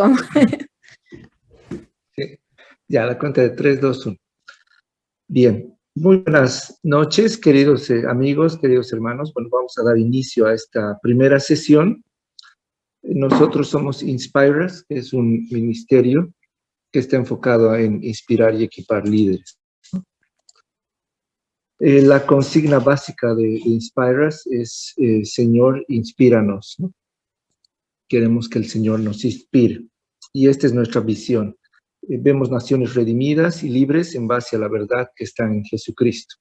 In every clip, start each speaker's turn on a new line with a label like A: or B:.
A: cómo.
B: Sí. Ya, la cuenta de 3, 2, 1. Bien, muy buenas noches, queridos amigos, queridos hermanos. Bueno, vamos a dar inicio a esta primera sesión. Nosotros somos Inspirers, que es un ministerio que está enfocado en inspirar y equipar líderes. La consigna básica de Inspirers es, Señor, inspíranos, ¿no? Queremos que el Señor nos inspire. Y esta es nuestra visión. Vemos naciones redimidas y libres en base a la verdad que está en Jesucristo.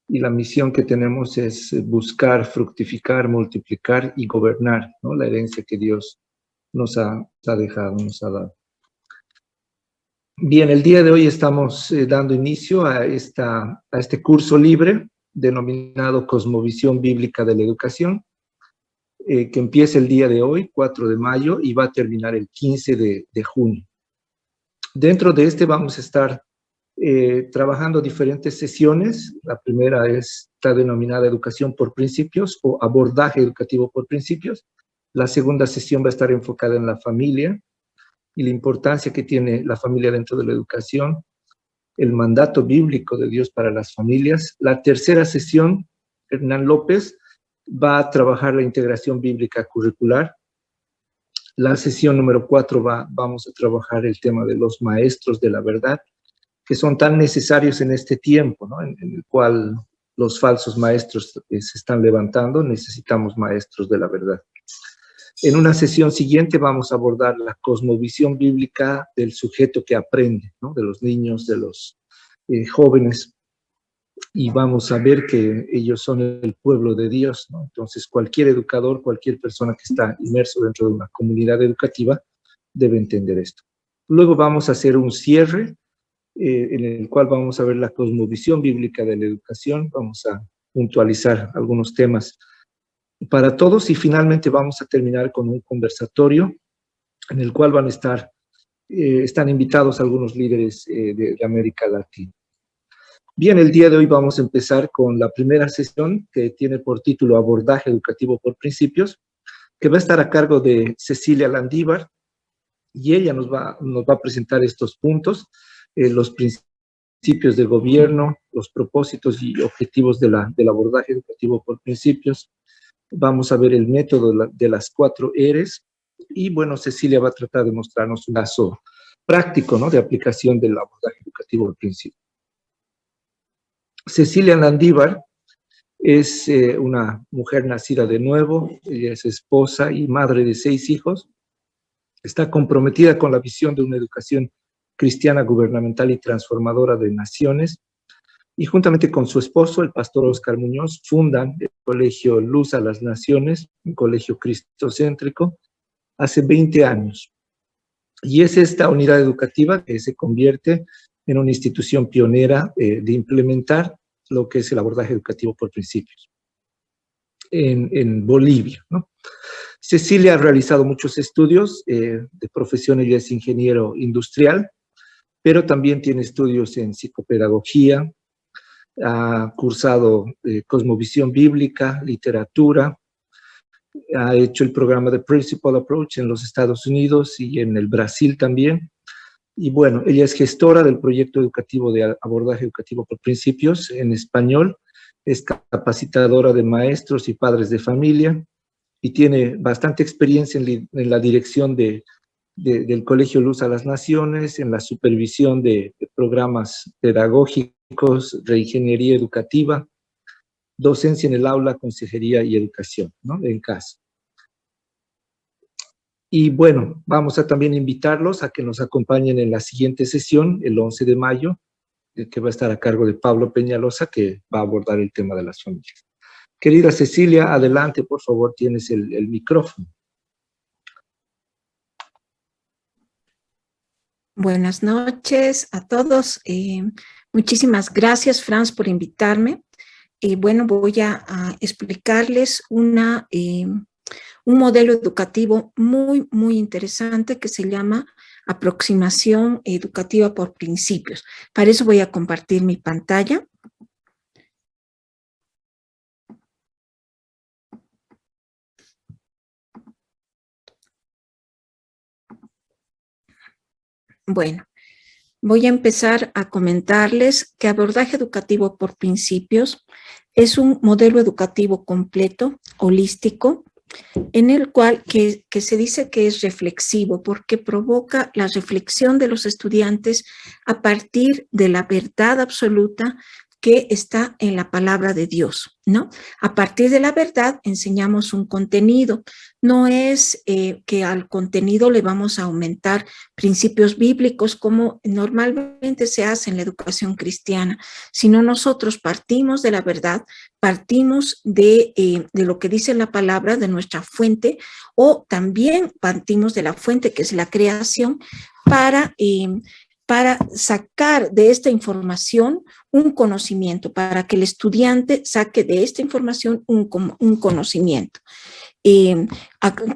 B: Y la misión que tenemos es buscar, fructificar, multiplicar y gobernar, ¿no? La herencia que Dios nos ha dejado, nos ha dado. Bien, el día de hoy estamos dando inicio a este curso libre denominado Cosmovisión Bíblica de la Educación, que empieza el día de hoy, 4 de mayo, y va a terminar el 15 de junio. Dentro de este vamos a estar trabajando diferentes sesiones. La primera está denominada Educación por Principios o Abordaje Educativo por Principios. La segunda sesión va a estar enfocada en la familia y la importancia que tiene la familia dentro de la educación, el mandato bíblico de Dios para las familias. La tercera sesión, Hernán López va a trabajar la integración bíblica curricular. La sesión número 4 vamos a trabajar el tema de los maestros de la verdad, que son tan necesarios en este tiempo, ¿no? En el cual los falsos maestros se están levantando. Necesitamos maestros de la verdad. En una sesión siguiente vamos a abordar la cosmovisión bíblica del sujeto que aprende, ¿no? De los niños, de los jóvenes, y vamos a ver que ellos son el pueblo de Dios, ¿no? Entonces, cualquier educador, cualquier persona que está inmerso dentro de una comunidad educativa debe entender esto. Luego vamos a hacer un cierre en el cual vamos a ver la cosmovisión bíblica de la educación, vamos a puntualizar algunos temas para todos y finalmente vamos a terminar con un conversatorio en el cual van a están invitados algunos líderes de América Latina. Bien, el día de hoy vamos a empezar con la primera sesión que tiene por título Abordaje Educativo por Principios, que va a estar a cargo de Cecilia Landívar, y ella nos va a presentar estos puntos, los principios de gobierno, los propósitos y objetivos del abordaje educativo por principios. Vamos a ver el método de las 4 R's, y bueno, Cecilia va a tratar de mostrarnos un caso práctico, ¿no? De aplicación del abordaje educativo por principios. Cecilia Landívar es una mujer nacida de nuevo, ella es esposa y madre de 6 hijos, está comprometida con la visión de una educación cristiana, gubernamental y transformadora de naciones, y juntamente con su esposo, el pastor Oscar Muñoz, fundan el Colegio Luz a las Naciones, un colegio cristocéntrico, hace 20 años. Y es esta unidad educativa que se convierte en una institución pionera de implementar lo que es el abordaje educativo por principios en Bolivia, ¿no? Cecilia ha realizado muchos estudios, de profesión ella es ingeniero industrial, pero también tiene estudios en psicopedagogía, ha cursado cosmovisión bíblica, literatura, ha hecho el programa de Principal Approach en los Estados Unidos y en el Brasil también. Y bueno, ella es gestora del proyecto educativo de abordaje educativo por principios en español, es capacitadora de maestros y padres de familia y tiene bastante experiencia en la dirección del Colegio Luz a las Naciones, en la supervisión de programas pedagógicos, reingeniería educativa, docencia en el aula, consejería y educación, ¿no? En casa. Y bueno, vamos a también invitarlos a que nos acompañen en la siguiente sesión, el 11 de mayo, que va a estar a cargo de Pablo Peñalosa, que va a abordar el tema de las familias. Querida Cecilia, adelante, por favor, tienes el micrófono.
A: Buenas noches a todos. Muchísimas gracias, Franz, por invitarme. Bueno, voy a explicarles un modelo educativo muy, muy interesante que se llama Aproximación Educativa por Principios. Para eso voy a compartir mi pantalla. Bueno, voy a empezar a comentarles que abordaje educativo por principios es un modelo educativo completo, holístico, en el cual que se dice que es reflexivo porque provoca la reflexión de los estudiantes a partir de la verdad absoluta que está en la palabra de Dios, ¿no? A partir de la verdad enseñamos un contenido. No es que al contenido le vamos a aumentar principios bíblicos como normalmente se hace en la educación cristiana, sino nosotros partimos de la verdad, partimos de lo que dice la palabra, de nuestra fuente, o también partimos de la fuente que es la creación para sacar de esta información un conocimiento, para que el estudiante saque de esta información un conocimiento.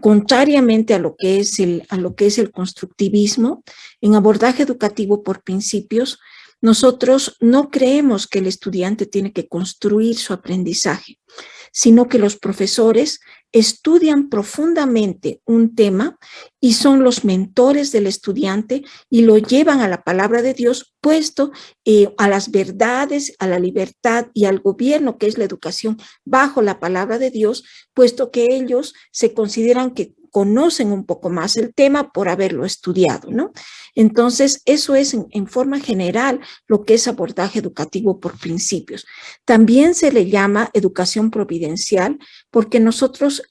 A: Contrariamente a lo que es el constructivismo, en abordaje educativo por principios, nosotros no creemos que el estudiante tiene que construir su aprendizaje, sino que los profesores estudian profundamente un tema y son los mentores del estudiante y lo llevan a la palabra de Dios, puesto a las verdades, a la libertad y al gobierno, que es la educación bajo la palabra de Dios, puesto que ellos se consideran que conocen un poco más el tema por haberlo estudiado, ¿no? Entonces, eso es en forma general lo que es abordaje educativo por principios. También se le llama educación providencial porque nosotros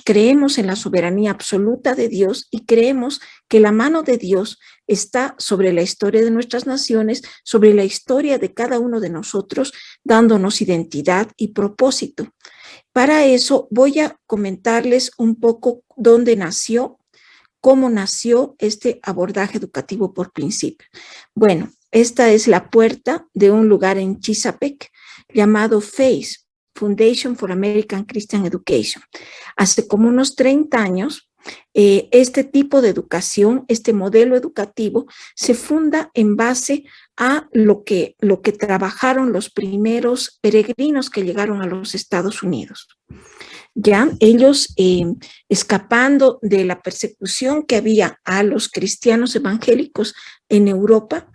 A: creemos en la soberanía absoluta de Dios y creemos que la mano de Dios está sobre la historia de nuestras naciones, sobre la historia de cada uno de nosotros, dándonos identidad y propósito. Para eso voy a comentarles un poco dónde nació, cómo nació este abordaje educativo por principio. Bueno, esta es la puerta de un lugar en Chesapeake llamado FACE, Foundation for American Christian Education. Hace como unos 30 años, este tipo de educación, este modelo educativo, se funda en base a lo que trabajaron los primeros peregrinos que llegaron a los Estados Unidos. Ya ellos, escapando de la persecución que había a los cristianos evangélicos en Europa,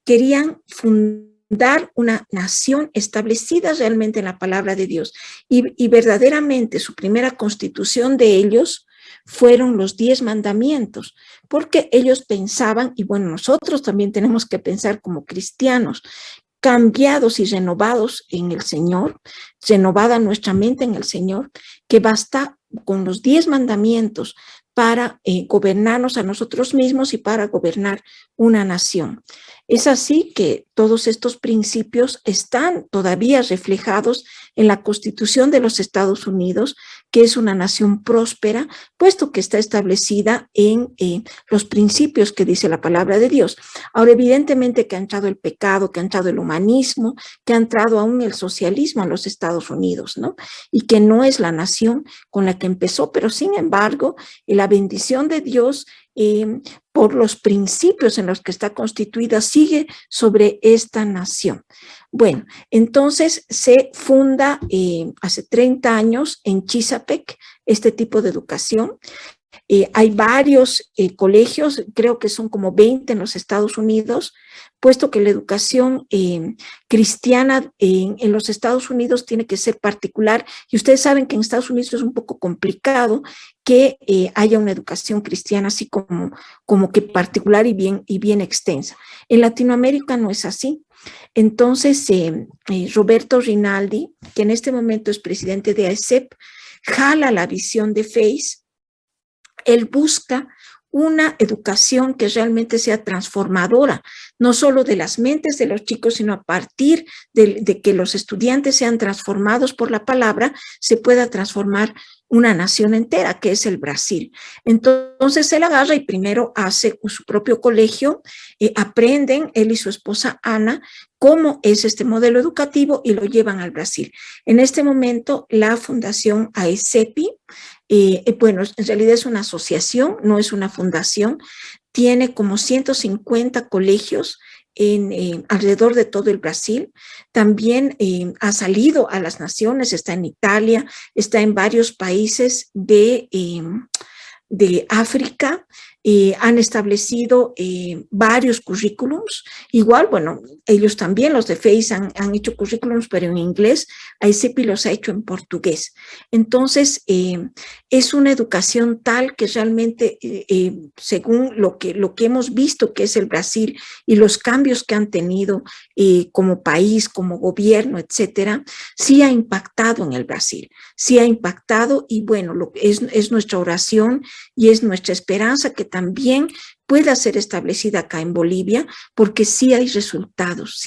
A: querían fundar una nación establecida realmente en la palabra de Dios. Y verdaderamente su primera constitución de ellos fueron los 10 mandamientos, porque ellos pensaban, y bueno, nosotros también tenemos que pensar como cristianos, cambiados y renovados en el Señor, renovada nuestra mente en el Señor, que basta con los 10 mandamientos para gobernarnos a nosotros mismos y para gobernar una nación. Es así que todos estos principios están todavía reflejados en la Constitución de los Estados Unidos, que es una nación próspera, puesto que está establecida en los principios que dice la palabra de Dios. Ahora, evidentemente que ha entrado el pecado, que ha entrado el humanismo, que ha entrado aún el socialismo en los Estados Unidos, ¿no? Y que no es la nación con la que empezó, pero sin embargo, la bendición de Dios por los principios en los que está constituida, sigue sobre esta nación. Bueno, entonces se funda hace 30 años en Chesapeake este tipo de educación. Hay varios colegios, creo que son como 20 en los Estados Unidos, puesto que la educación cristiana en los Estados Unidos tiene que ser particular, y ustedes saben que en Estados Unidos es un poco complicado que haya una educación cristiana así como que particular y bien extensa. En Latinoamérica no es así. Entonces, Roberto Rinaldi, que en este momento es presidente de AECEP, jala la visión de FACE. Él busca una educación que realmente sea transformadora, no solo de las mentes de los chicos, sino a partir de que los estudiantes sean transformados por la palabra, se pueda transformar una nación entera, que es el Brasil. Entonces él agarra y primero hace su propio colegio, aprenden él y su esposa Ana cómo es este modelo educativo y lo llevan al Brasil. En este momento la fundación AECEPI, bueno, en realidad es una asociación, no es una fundación, tiene como 150 colegios alrededor de todo el Brasil. También ha salido a las naciones, está en Italia, está en varios países de África, han establecido varios currículums. Igual, bueno, ellos también, los de FACE, han hecho currículums, pero en inglés. ICEPI los ha hecho en portugués. Entonces, es una educación tal que realmente, según lo que hemos visto que es el Brasil y los cambios que han tenido como país, como gobierno, etcétera, sí ha impactado en el Brasil, sí ha impactado, y bueno, es nuestra oración y es nuestra esperanza que también pueda ser establecida acá en Bolivia, porque sí hay resultados,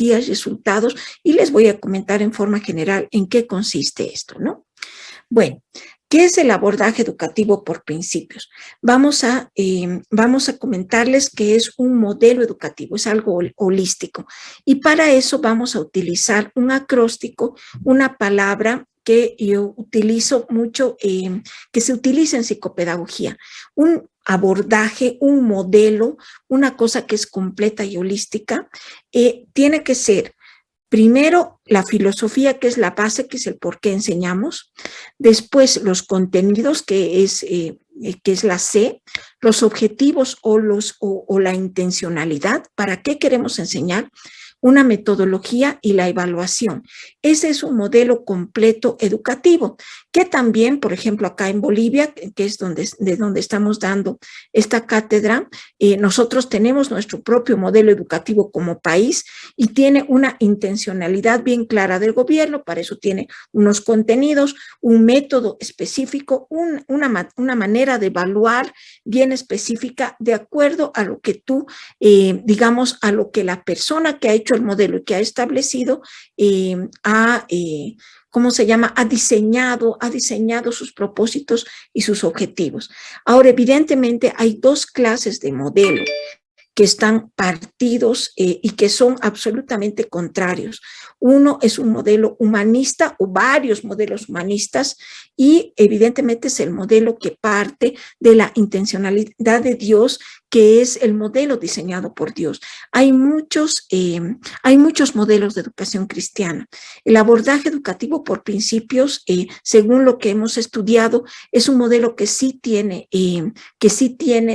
A: y les voy a comentar en forma general en qué consiste esto, ¿no? Bueno, ¿qué es el abordaje educativo por principios? Vamos a comentarles que es un modelo educativo, es algo holístico, y para eso vamos a utilizar un acróstico, una palabra que yo utilizo mucho, que se utiliza en psicopedagogía, un abordaje, un modelo, una cosa que es completa y holística, tiene que ser primero la filosofía, que es la base, que es el por qué enseñamos, después los contenidos, que es la C, los objetivos o la intencionalidad, para qué queremos enseñar, una metodología y la evaluación. Ese es un modelo completo educativo, que también, por ejemplo, acá en Bolivia, que es de donde estamos dando esta cátedra, nosotros tenemos nuestro propio modelo educativo como país y tiene una intencionalidad bien clara del gobierno. Para eso tiene unos contenidos, un método específico, una manera de evaluar bien específica de acuerdo a lo que tú, digamos, a lo que la persona que ha hecho el modelo y que ha establecido ¿cómo se llama? Ha diseñado sus propósitos y sus objetivos. Ahora, evidentemente, hay dos clases de modelo que están partidos y que son absolutamente contrarios. Uno es un modelo humanista o varios modelos humanistas, y evidentemente es el modelo que parte de la intencionalidad de Dios, que es el modelo diseñado por Dios. Hay muchos modelos de educación cristiana. El abordaje educativo por principios, según lo que hemos estudiado, es un modelo que sí tiene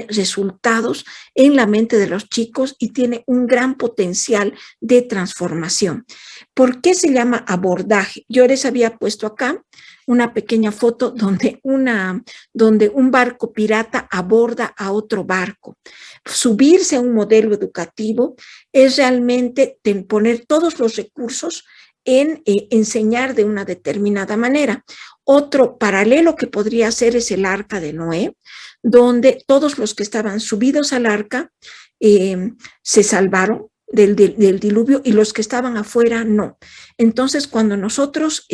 A: resultados en la mente de los chicos y tiene un gran potencial de transformación. ¿Por qué se llama abordaje? Yo les había puesto acá una pequeña foto donde un barco pirata aborda a otro barco. Subirse a un modelo educativo es realmente poner todos los recursos en enseñar de una determinada manera. Otro paralelo que podría hacer es el arca de Noé, donde todos los que estaban subidos al arca se salvaron del diluvio y los que estaban afuera no. Entonces, cuando nosotros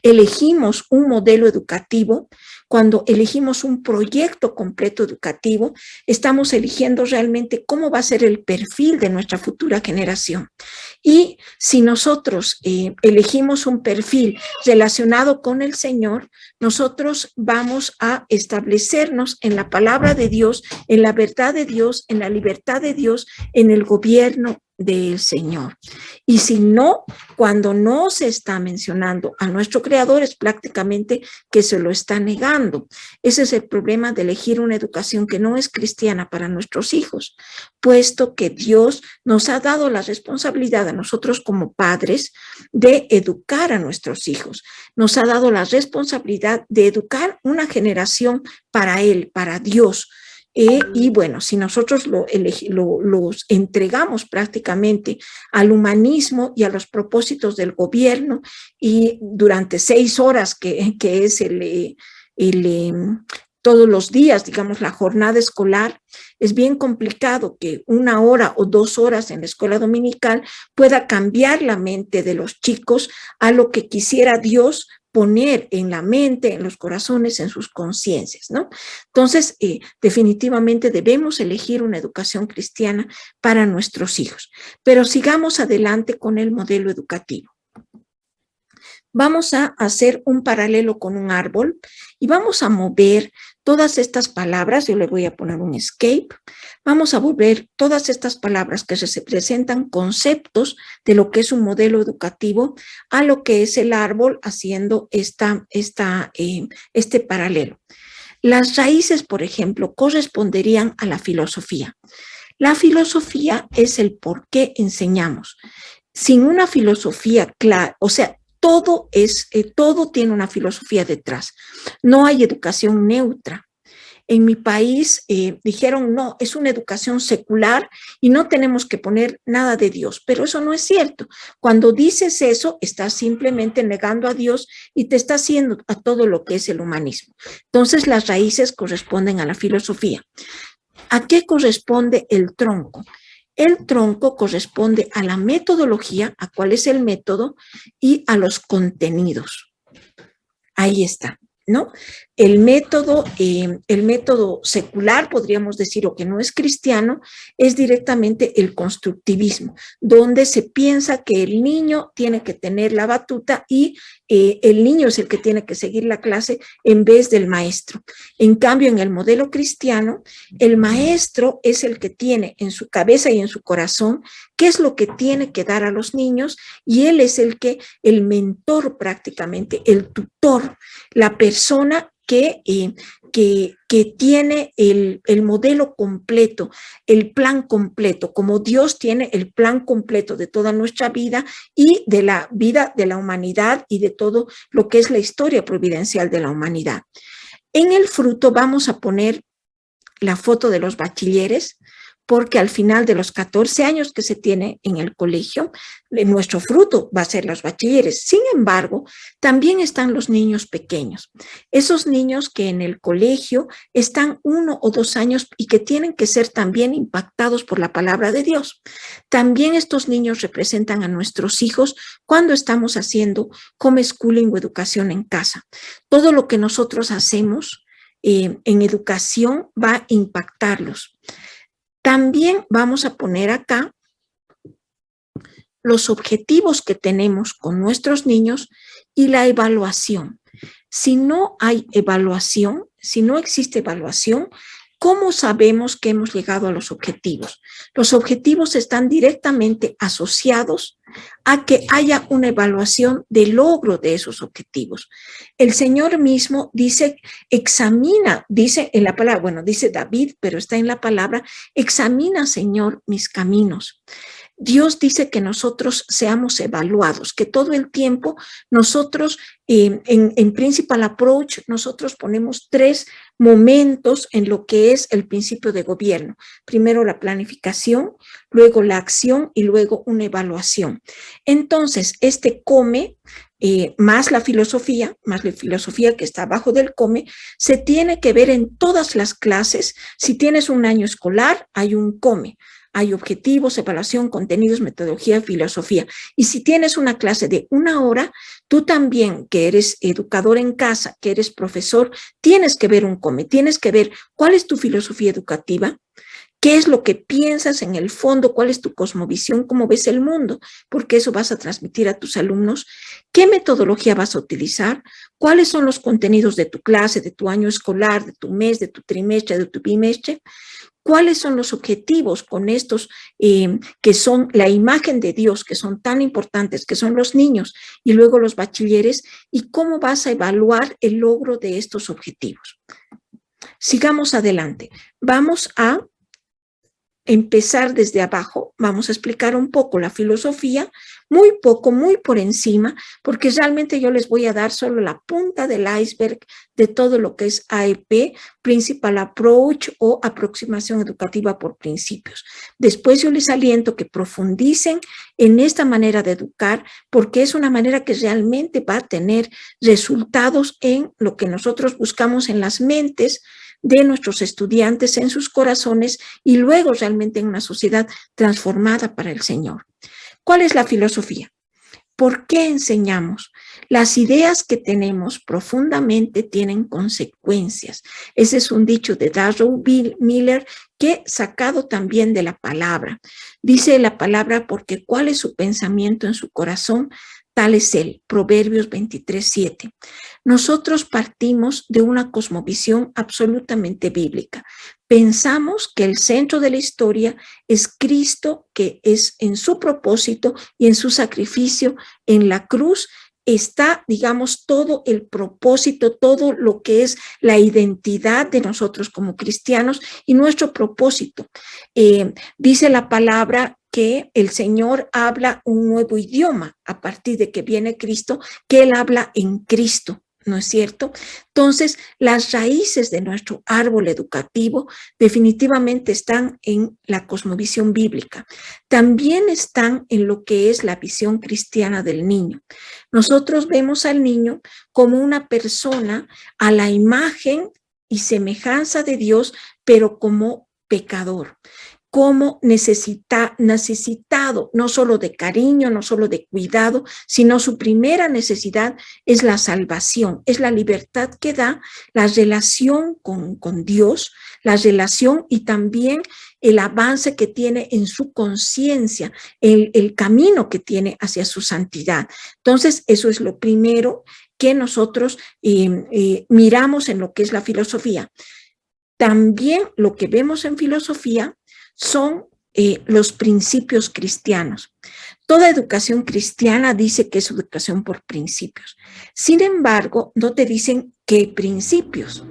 A: elegimos un modelo educativo, cuando elegimos un proyecto completo educativo, estamos eligiendo realmente cómo va a ser el perfil de nuestra futura generación. Y si nosotros elegimos un perfil relacionado con el Señor, nosotros vamos a establecernos en la palabra de Dios, en la verdad de Dios, en la libertad de Dios, en el gobierno del Señor. Y si no, cuando no se está mencionando a nuestro Creador, es prácticamente que se lo está negando. Ese es el problema de elegir una educación que no es cristiana para nuestros hijos, puesto que Dios nos ha dado la responsabilidad a nosotros como padres de educar a nuestros hijos. Nos ha dado la responsabilidad de educar una generación para Él, para Dios. Y bueno, si nosotros los entregamos prácticamente al humanismo y a los propósitos del gobierno, y durante 6 horas que es todos los días, digamos, la jornada escolar, es bien complicado que 1 hora o 2 horas en la escuela dominical pueda cambiar la mente de los chicos a lo que quisiera Dios poner en la mente, en los corazones, en sus conciencias, ¿no? Entonces, definitivamente debemos elegir una educación cristiana para nuestros hijos. Pero sigamos adelante con el modelo educativo. Vamos a hacer un paralelo con un árbol y vamos a mover todas estas palabras. Yo le voy a poner un escape. Vamos a volver todas estas palabras que se presentan conceptos de lo que es un modelo educativo a lo que es el árbol, haciendo este paralelo. Las raíces, por ejemplo, corresponderían a la filosofía. La filosofía es el por qué enseñamos. Sin una filosofía clara, o sea, todo tiene una filosofía detrás. No hay educación neutra. En mi país dijeron, no, es una educación secular y no tenemos que poner nada de Dios, pero eso no es cierto. Cuando dices eso, estás simplemente negando a Dios y te estás haciendo a todo lo que es el humanismo. Entonces, las raíces corresponden a la filosofía. ¿A qué corresponde el tronco? El tronco corresponde a la metodología, a cuál es el método, y a los contenidos. Ahí está, ¿no? El método secular, podríamos decir, o que no es cristiano, es directamente el constructivismo, donde se piensa que el niño tiene que tener la batuta y el niño es el que tiene que seguir la clase en vez del maestro. En cambio, en el modelo cristiano, el maestro es el que tiene en su cabeza y en su corazón qué es lo que tiene que dar a los niños y él es el mentor prácticamente, el tutor, la persona que tiene el modelo completo, el plan completo, como Dios tiene el plan completo de toda nuestra vida y de la vida de la humanidad y de todo lo que es la historia providencial de la humanidad. En el fruto vamos a poner la foto de los bachilleres, porque al final de los 14 años que se tiene en el colegio, nuestro fruto va a ser los bachilleres. Sin embargo, también están los niños pequeños, esos niños que en el colegio están 1 o 2 años y que tienen que ser también impactados por la palabra de Dios. También estos niños representan a nuestros hijos cuando estamos haciendo homeschooling o educación en casa. Todo lo que nosotros hacemos en educación va a impactarlos. También vamos a poner acá los objetivos que tenemos con nuestros niños y la evaluación. Si no hay evaluación, si no existe evaluación, ¿cómo sabemos que hemos llegado a los objetivos? Los objetivos están directamente asociados a que haya una evaluación del logro de esos objetivos. El Señor mismo dice, examina, dice en la palabra, bueno, dice David, pero está en la palabra, examina, Señor, mis caminos. Dios dice que nosotros seamos evaluados, que todo el tiempo nosotros, en Principal Approach, nosotros ponemos 3 momentos en lo que es el principio de gobierno. Primero la planificación, luego la acción y luego una evaluación. Entonces, come, más la filosofía que está abajo del come, se tiene que ver en todas las clases. Si tienes un año escolar, hay un come. Hay objetivos, evaluación, contenidos, metodología, filosofía. Y si tienes una clase de 1 hora, tú también, que eres educador en casa, que eres profesor, tienes que ver un come, tienes que ver cuál es tu filosofía educativa, qué es lo que piensas en el fondo, cuál es tu cosmovisión, cómo ves el mundo, porque eso vas a transmitir a tus alumnos, qué metodología vas a utilizar, cuáles son los contenidos de tu clase, de tu año escolar, de tu mes, de tu trimestre, de tu bimestre, cuáles son los objetivos con estos que son la imagen de Dios, que son tan importantes, que son los niños y luego los bachilleres, y cómo vas a evaluar el logro de estos objetivos. Sigamos adelante. Vamos a empezar desde abajo, vamos a explicar un poco la filosofía, muy poco, muy por encima, porque realmente yo les voy a dar solo la punta del iceberg de todo lo que es AEP, Principal Approach o aproximación educativa por principios. Después yo les aliento que profundicen en esta manera de educar, porque es una manera que realmente va a tener resultados en lo que nosotros buscamos en las mentes de nuestros estudiantes, en sus corazones y luego realmente en una sociedad transformada para el Señor. ¿Cuál es la filosofía? ¿Por qué enseñamos? Las ideas que tenemos profundamente tienen consecuencias. Ese es un dicho de Darrow Miller que sacado también de la palabra. Dice la palabra porque cuál es su pensamiento en su corazón, tal es él. Proverbios 23:7. Nosotros partimos de una cosmovisión absolutamente bíblica. Pensamos que el centro de la historia es Cristo, que es en su propósito y en su sacrificio en la cruz, está, digamos, todo el propósito, todo lo que es la identidad de nosotros como cristianos y nuestro propósito. Dice la palabra que el Señor habla un nuevo idioma a partir de que viene Cristo, que Él habla en Cristo, ¿no es cierto? Entonces, las raíces de nuestro árbol educativo definitivamente están en la cosmovisión bíblica. También están en lo que es la visión cristiana del niño. Nosotros vemos al niño como una persona a la imagen y semejanza de Dios, pero como pecador, como necesitado, no solo de cariño, no solo de cuidado, sino su primera necesidad es la salvación, es la libertad que da la relación con Dios, la relación y también el avance que tiene en su conciencia, el camino que tiene hacia su santidad. Entonces, eso es lo primero que nosotros miramos en lo que es la filosofía. También lo que vemos en filosofía son los principios cristianos. Toda educación cristiana dice que es educación por principios. Sin embargo, no te dicen qué principios.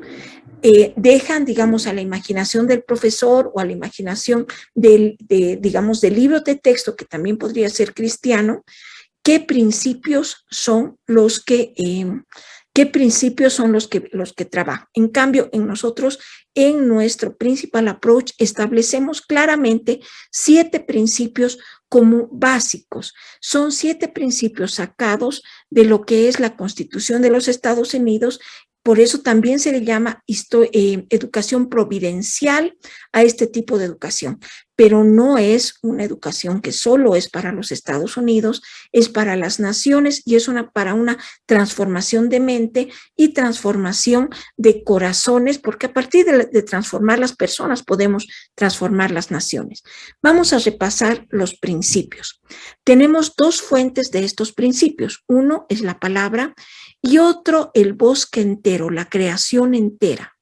A: Dejan, digamos, a la imaginación del profesor o a la imaginación digamos, del libro de texto, que también podría ser cristiano, qué principios son los que trabajan. En cambio, en nosotros, en nuestro principal approach, establecemos claramente 7 principios como básicos. Son 7 principios sacados de lo que es la Constitución de los Estados Unidos. Por eso también se le llama educación providencial a este tipo de educación, pero no es una educación que solo es para los Estados Unidos, es para las naciones y es para una transformación de mente y transformación de corazones, porque a partir de transformar las personas podemos transformar las naciones. Vamos a repasar los principios. Tenemos 2 fuentes de estos principios. Uno es la palabra y otro el bosque entero, la creación entera.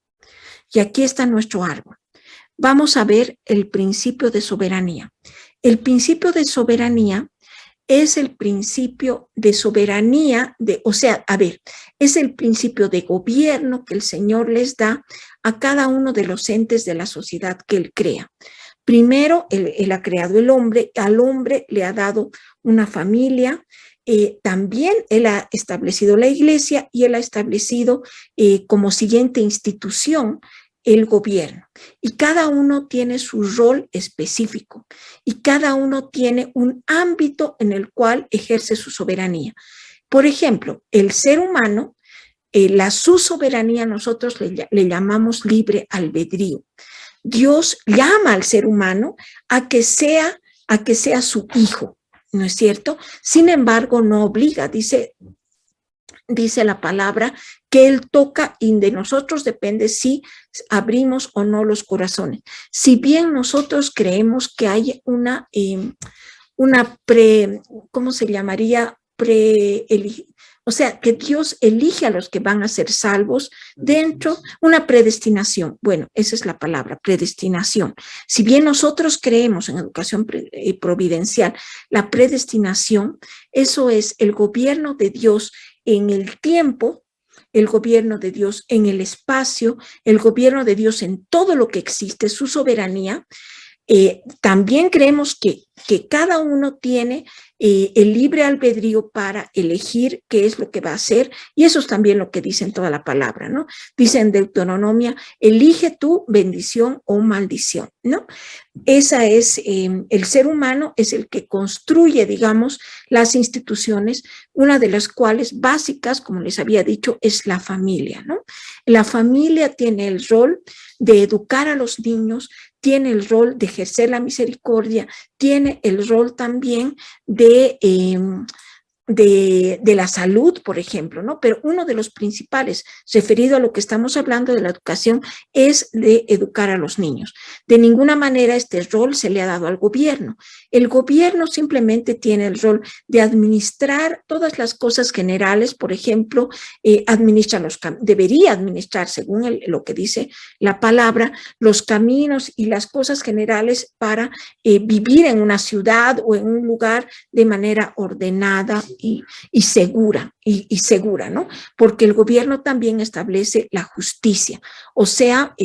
A: Y aquí está nuestro árbol. Vamos a ver el principio de soberanía. El principio de soberanía es el principio de soberanía, es el principio de gobierno que el Señor les da a cada uno de los entes de la sociedad que Él crea. Primero, Él ha creado el hombre, al hombre le ha dado una familia. También Él ha establecido la iglesia y Él ha establecido como siguiente institución el gobierno. Y cada uno tiene su rol específico y cada uno tiene un ámbito en el cual ejerce su soberanía. Por ejemplo, el ser humano, su soberanía nosotros le llamamos libre albedrío. Dios llama al ser humano a que sea su hijo, ¿no es cierto? Sin embargo, no obliga, dice la palabra que Él toca y de nosotros depende si abrimos o no los corazones. Si bien nosotros creemos que hay ¿cómo se llamaría? O sea, que Dios elige a los que van a ser salvos dentro, una predestinación. Bueno, esa es la palabra, predestinación. Si bien nosotros creemos en educación providencial, la predestinación, eso es el gobierno de Dios en el tiempo, el gobierno de Dios en el espacio, el gobierno de Dios en todo lo que existe, su soberanía. También creemos que cada uno tiene el libre albedrío para elegir qué es lo que va a hacer, y eso es también lo que dice en toda la palabra, ¿no? Dice en Deuteronomio, elige tu bendición o maldición, ¿no? Esa es, el ser humano es el que construye, digamos, las instituciones, una de las cuales básicas, como les había dicho, es la familia, ¿no? La familia tiene el rol de educar a los niños, tiene el rol de ejercer la misericordia, tiene el rol también de la salud, por ejemplo, ¿no? Pero uno de los principales, referido a lo que estamos hablando de la educación, es de educar a los niños. De ninguna manera este rol se le ha dado al gobierno. El gobierno simplemente tiene el rol de administrar todas las cosas generales, por ejemplo, debería administrar, según lo que dice la palabra, los caminos y las cosas generales para vivir en una ciudad o en un lugar de manera ordenada, y segura, segura, ¿no? Porque el gobierno también establece la justicia, o sea,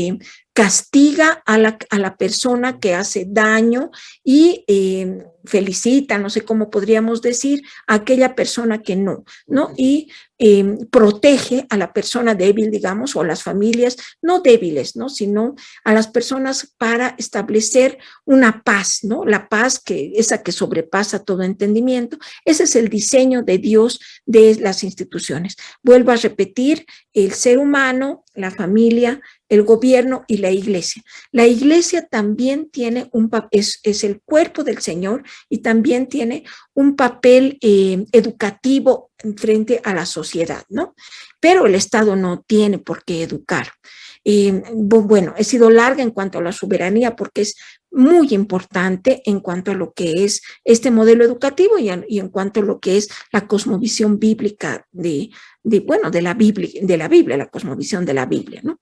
A: castiga a la persona que hace daño y felicita, no sé cómo podríamos decir, a aquella persona que no, ¿no? Y protege a la persona débil, digamos, o a las familias no débiles, ¿no? Sino a las personas para establecer una paz, ¿no? La paz esa que sobrepasa todo entendimiento. Ese es el diseño de Dios de las instituciones. Vuelvo a repetir, el ser humano, la familia, el gobierno y la iglesia. La iglesia también tiene es el cuerpo del Señor y también tiene un papel educativo frente a la sociedad, ¿no? Pero el Estado no tiene por qué educar. Bueno, he sido larga en cuanto a la soberanía porque es muy importante en cuanto a lo que es este modelo educativo y en cuanto a lo que es la cosmovisión bíblica de la Biblia, la cosmovisión de la Biblia, ¿no?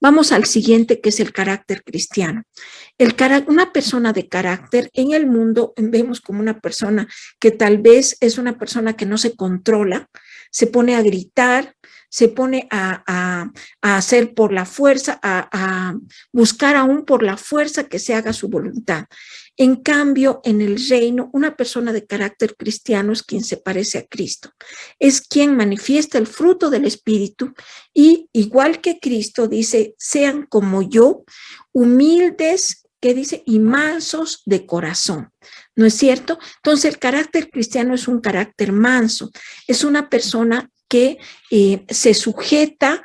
A: Vamos al siguiente, que es el carácter cristiano. Una persona de carácter en el mundo vemos como una persona que tal vez es una persona que no se controla, se pone a gritar, se pone a hacer por la fuerza, a buscar aún por la fuerza que se haga su voluntad. En cambio, en el reino, una persona de carácter cristiano es quien se parece a Cristo, es quien manifiesta el fruto del Espíritu y igual que Cristo dice, sean como yo, humildes, que dice, y mansos de corazón, ¿no es cierto? Entonces el carácter cristiano es un carácter manso, es una persona que se sujeta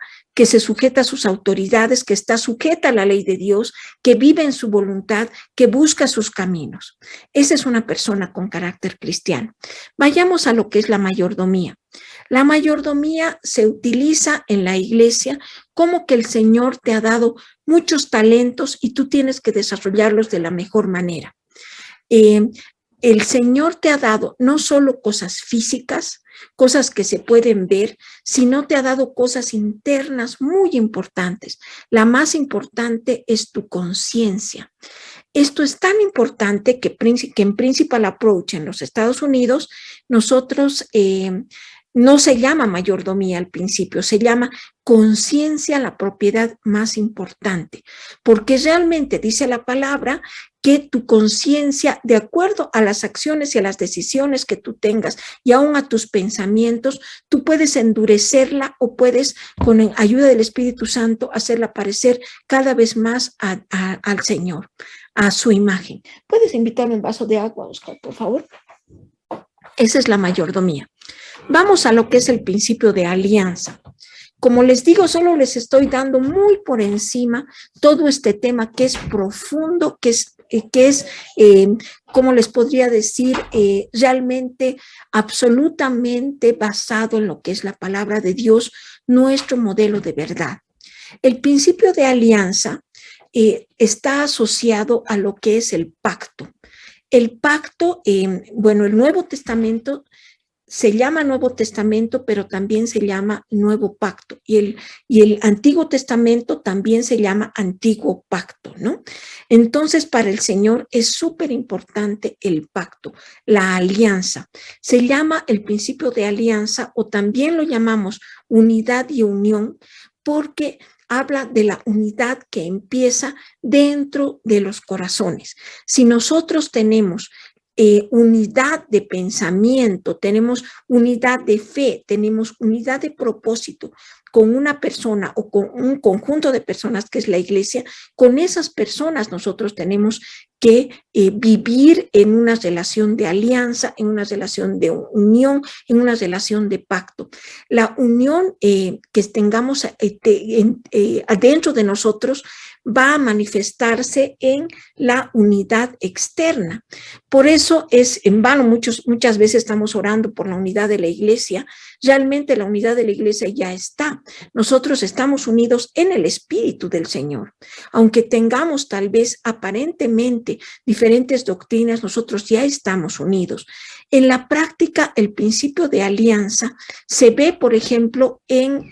A: a sus autoridades, que está sujeta a la ley de Dios, que vive en su voluntad, que busca sus caminos. Esa es una persona con carácter cristiano. Vayamos a lo que es la mayordomía. La mayordomía se utiliza en la iglesia como que el Señor te ha dado muchos talentos y tú tienes que desarrollarlos de la mejor manera. El Señor te ha dado no solo cosas físicas, cosas que se pueden ver, sino te ha dado cosas internas muy importantes. La más importante es tu conciencia. Esto es tan importante que en Principal Approach en los Estados Unidos, nosotros no se llama mayordomía al principio, se llama conciencia, la propiedad más importante, porque realmente dice la palabra que tu conciencia, de acuerdo a las acciones y a las decisiones que tú tengas y aún a tus pensamientos, tú puedes endurecerla o puedes, con ayuda del Espíritu Santo, hacerla parecer cada vez más al Señor, a su imagen. ¿Puedes invitarme un vaso de agua, Oscar, por favor? Esa es la mayordomía. Vamos a lo que es el principio de alianza. Como les digo, solo les estoy dando muy por encima todo este tema que es profundo, que es ¿cómo les podría decir? Realmente, absolutamente basado en lo que es la palabra de Dios, nuestro modelo de verdad. El principio de alianza está asociado a lo que es el pacto. El pacto, el Nuevo Testamento se llama Nuevo Testamento, pero también se llama Nuevo Pacto. Y el Antiguo Testamento también se llama Antiguo Pacto, ¿no? Entonces, para el Señor es súper importante el pacto, la alianza. Se llama el principio de alianza o también lo llamamos unidad y unión porque habla de la unidad que empieza dentro de los corazones. Si nosotros tenemos unidad de pensamiento, tenemos unidad de fe, tenemos unidad de propósito con una persona o con un conjunto de personas que es la iglesia, con esas personas nosotros tenemos que vivir en una relación de alianza, en una relación de unión, en una relación de pacto. La unión que tengamos adentro de nosotros va a manifestarse en la unidad externa. Por eso es en vano, muchas veces estamos orando por la unidad de la iglesia. Realmente la unidad de la iglesia ya está. Nosotros estamos unidos en el Espíritu del Señor. Aunque tengamos tal vez aparentemente diferentes doctrinas, nosotros ya estamos unidos. En la práctica, el principio de alianza se ve, por ejemplo, en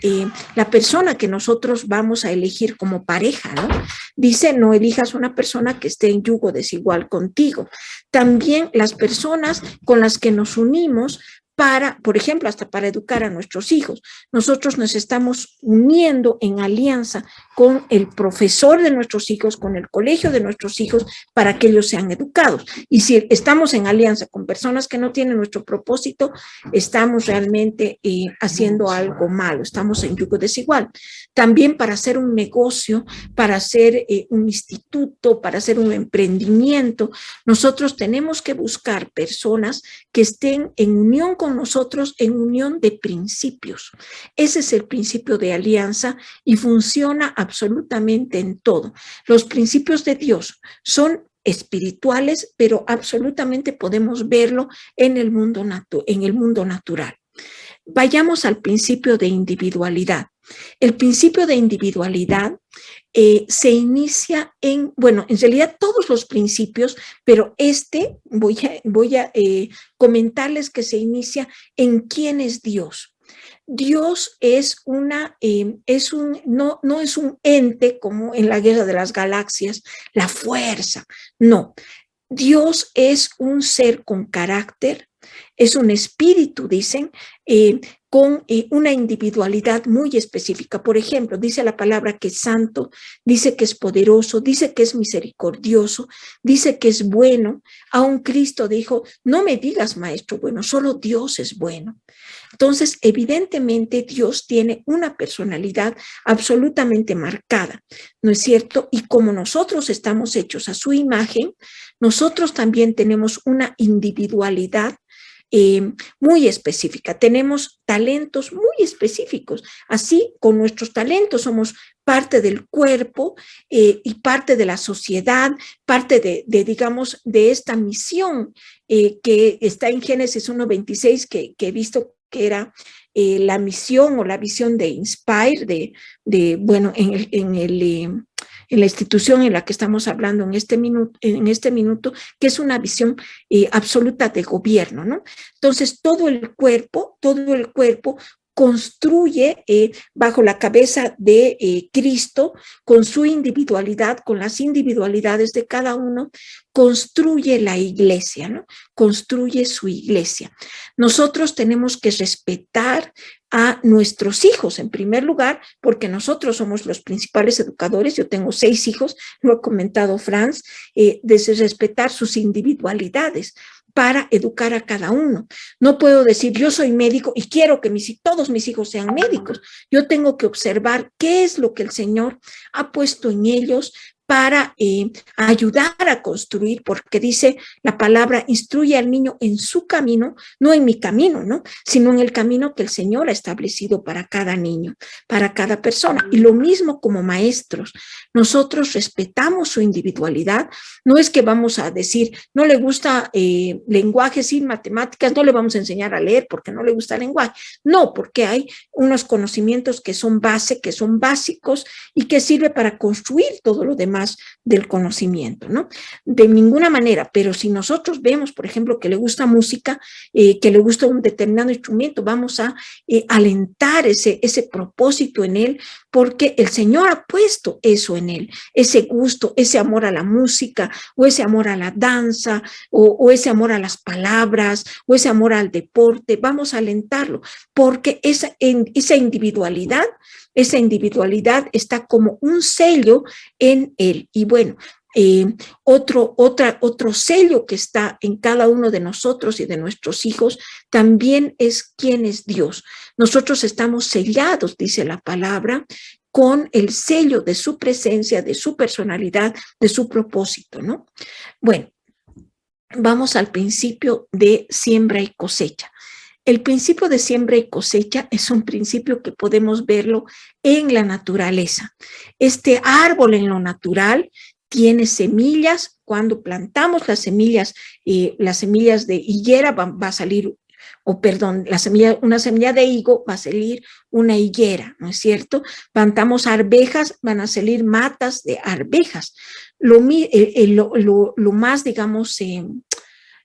A: la persona que nosotros vamos a elegir como pareja, ¿no? Dice, no elijas una persona que esté en yugo desigual contigo. También las personas con las que nos unimos para, por ejemplo, hasta para educar a nuestros hijos. Nosotros nos estamos uniendo en alianza con el profesor de nuestros hijos, con el colegio de nuestros hijos, para que ellos sean educados. Y si estamos en alianza con personas que no tienen nuestro propósito, estamos realmente haciendo algo malo, estamos en yugo desigual. También para hacer un negocio, para hacer un instituto, para hacer un emprendimiento, nosotros tenemos que buscar personas que estén en unión con nosotros, en unión de principios. Ese es el principio de alianza y funciona absolutamente en todo. Los principios de Dios son espirituales, pero absolutamente podemos verlo en el mundo natural. Vayamos al principio de individualidad. El principio de individualidad se inicia en realidad todos los principios, pero voy a comentarles que se inicia en quién es Dios. Dios no es un ente como en la Guerra de las Galaxias, la fuerza, no. Dios es un ser con carácter, es un espíritu, dicen, con una individualidad muy específica. Por ejemplo, dice la palabra que es santo, dice que es poderoso, dice que es misericordioso, dice que es bueno. Aún Cristo dijo, no me digas maestro bueno, solo Dios es bueno. Entonces, evidentemente, Dios tiene una personalidad absolutamente marcada, ¿no es cierto? Y como nosotros estamos hechos a su imagen, nosotros también tenemos una individualidad muy específica, tenemos talentos muy específicos, así con nuestros talentos somos parte del cuerpo y parte de la sociedad, parte digamos, de esta misión que está en Génesis 1:26 que he visto que era la misión o la visión de Inspire, en la institución en la que estamos hablando en este minuto, que es una visión absoluta de gobierno, ¿no? Entonces, todo el cuerpo construye bajo la cabeza de Cristo, con su individualidad, con las individualidades de cada uno, construye la iglesia, ¿no? Construye su iglesia. Nosotros tenemos que respetar a nuestros hijos, en primer lugar, porque nosotros somos los principales educadores. Yo tengo 6 hijos, lo ha comentado Franz, desde respetar sus individualidades para educar a cada uno. No puedo decir, yo soy médico y quiero que todos mis hijos sean médicos. Yo tengo que observar qué es lo que el Señor ha puesto en ellos para ayudar a construir, porque dice la palabra, instruye al niño en su camino, no en mi camino, ¿no? Sino en el camino que el Señor ha establecido para cada niño, para cada persona. Y lo mismo como maestros, nosotros respetamos su individualidad. No es que vamos a decir, no le gusta lenguaje sin matemáticas, no le vamos a enseñar a leer porque no le gusta el lenguaje. No, porque hay unos conocimientos que son base, que son básicos y que sirve para construir todo lo demás del conocimiento, ¿no? De ninguna manera, pero si nosotros vemos, por ejemplo, que le gusta música, que le gusta un determinado instrumento, vamos a alentar ese propósito en él, porque el Señor ha puesto eso en él, ese gusto, ese amor a la música, o ese amor a la danza, o ese amor a las palabras, o ese amor al deporte. Vamos a alentarlo, porque esa individualidad está como un sello en él. Y bueno, otro sello que está en cada uno de nosotros y de nuestros hijos también es quién es Dios. Nosotros estamos sellados, dice la palabra, con el sello de su presencia, de su personalidad, de su propósito, ¿no? Bueno, vamos al principio de siembra y cosecha. El principio de siembra y cosecha es un principio que podemos verlo en la naturaleza. Este árbol en lo natural tiene semillas. Cuando plantamos las semillas de higuera va a salir, una semilla de higo va a salir una higuera, ¿no es cierto? Plantamos arvejas, van a salir matas de arvejas. Lo más, digamos,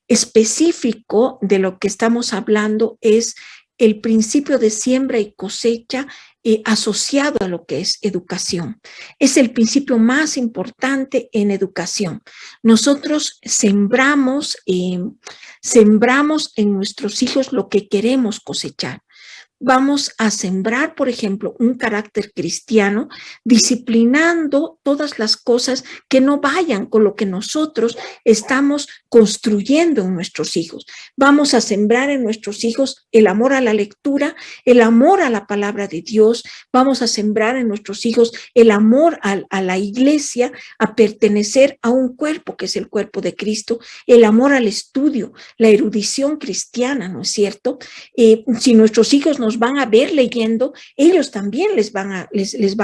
A: específico de lo que estamos hablando es el principio de siembra y cosecha asociado a lo que es educación. Es el principio más importante en educación. Nosotros sembramos en nuestros hijos lo que queremos cosechar. Vamos a sembrar, por ejemplo, un carácter cristiano, disciplinando todas las cosas que no vayan con lo que nosotros estamos construyendo en nuestros hijos. Vamos a sembrar en nuestros hijos el amor a la lectura, el amor a la palabra de Dios. Vamos a sembrar en nuestros hijos el amor a la iglesia, a pertenecer a un cuerpo que es el cuerpo de Cristo, el amor al estudio, la erudición cristiana, ¿no es cierto? Si nuestros hijos nos van a ver leyendo, ellos también les va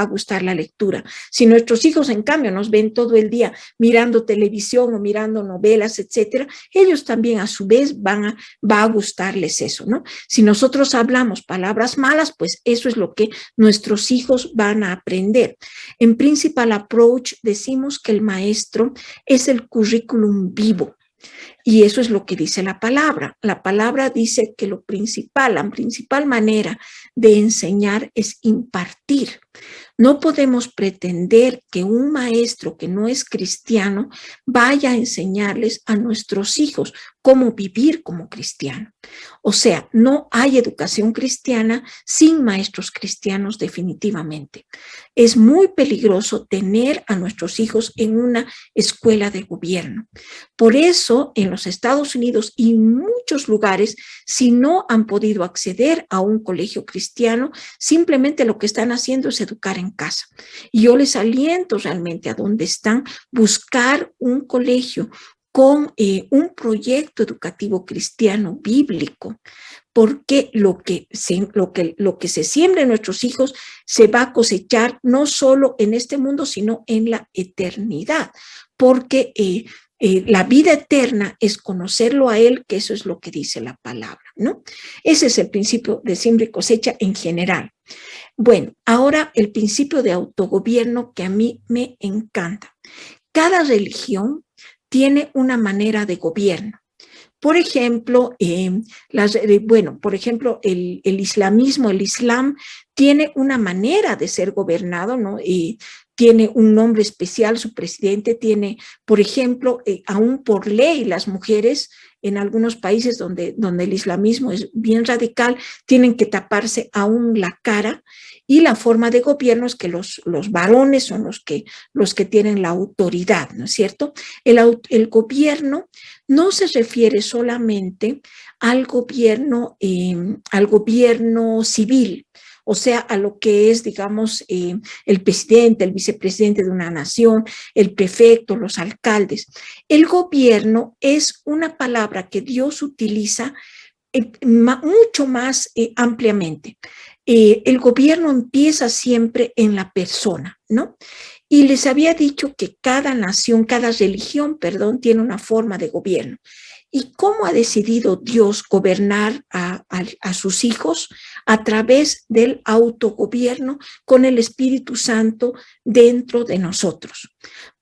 A: a gustar la lectura. Si nuestros hijos, en cambio, nos ven todo el día mirando televisión o mirando novelas, etcétera, ellos también a su vez va a gustarles eso, ¿no? Si nosotros hablamos palabras malas, pues eso es lo que nuestros hijos van a aprender. En Principal Approach decimos que el maestro es el currículum vivo. Y eso es lo que dice la palabra. La palabra dice que la principal manera de enseñar es impartir. No podemos pretender que un maestro que no es cristiano vaya a enseñarles a nuestros hijos cómo vivir como cristiano. O sea, no hay educación cristiana sin maestros cristianos definitivamente. Es muy peligroso tener a nuestros hijos en una escuela de gobierno. Por eso, en los Estados Unidos y muchos lugares, si no han podido acceder a un colegio cristiano, simplemente lo que están haciendo es educar en casa. Y yo les aliento realmente a donde están, buscar un colegio con un proyecto educativo cristiano bíblico, porque lo que se siembra en nuestros hijos se va a cosechar no solo en este mundo, sino en la eternidad, porque la vida eterna es conocerlo a Él, que eso es lo que dice la palabra, ¿no? Ese es el principio de siembra y cosecha en general. Bueno, ahora el principio de autogobierno que a mí me encanta. Cada religión tiene una manera de gobierno. Por ejemplo, el islamismo, el islam, tiene una manera de ser gobernado, ¿no? Tiene un nombre especial, su presidente tiene, por ejemplo, aún por ley, las mujeres en algunos países donde el islamismo es bien radical, tienen que taparse aún la cara, y la forma de gobierno es que los varones son los que tienen la autoridad, ¿no es cierto? El gobierno no se refiere solamente al gobierno civil, o sea, a lo que es, digamos, el presidente, el vicepresidente de una nación, el prefecto, los alcaldes. El gobierno es una palabra que Dios utiliza mucho más ampliamente. El gobierno empieza siempre en la persona, ¿no? Y les había dicho que cada nación, cada religión, tiene una forma de gobierno. ¿Y cómo ha decidido Dios gobernar a sus hijos? A través del autogobierno con el Espíritu Santo dentro de nosotros.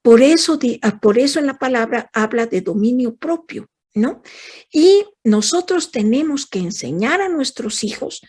A: Por eso en la palabra habla de dominio propio, ¿no? Y nosotros tenemos que enseñar a nuestros hijos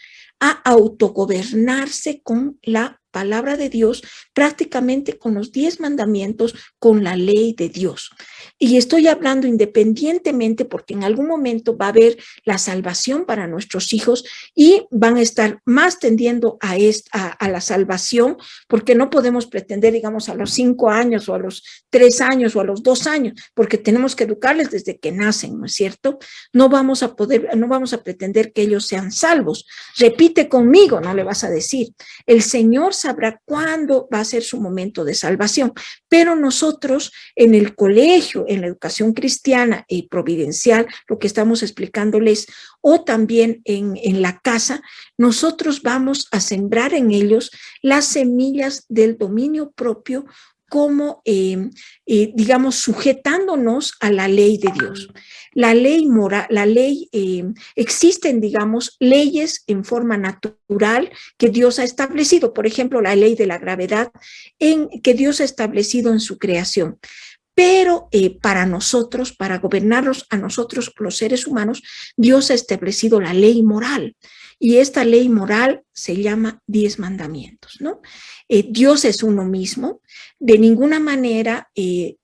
A: a autogobernarse con la palabra de Dios, prácticamente con los 10 mandamientos, con la ley de Dios. Y estoy hablando independientemente porque en algún momento va a haber la salvación para nuestros hijos y van a estar más tendiendo a la salvación, porque no podemos pretender, digamos, a los 5 años o a los 3 años o a los 2 años, porque tenemos que educarles desde que nacen, ¿no es cierto? No vamos a pretender que ellos sean salvos. Repite conmigo, no le vas a decir. El Señor sabrá cuándo va a ser su momento de salvación, pero nosotros en el colegio, en la educación cristiana y providencial, lo que estamos explicándoles, o también en la casa, nosotros vamos a sembrar en ellos las semillas del dominio propio, como, digamos, sujetándonos a la ley de Dios. La ley moral, existen, digamos, leyes en forma natural que Dios ha establecido. Por ejemplo, la ley de la gravedad que Dios ha establecido en su creación. Pero para nosotros, para gobernarnos a nosotros, los seres humanos, Dios ha establecido la ley moral. y esta ley moral se llama 10 mandamientos, ¿no? Dios es uno mismo, de ninguna manera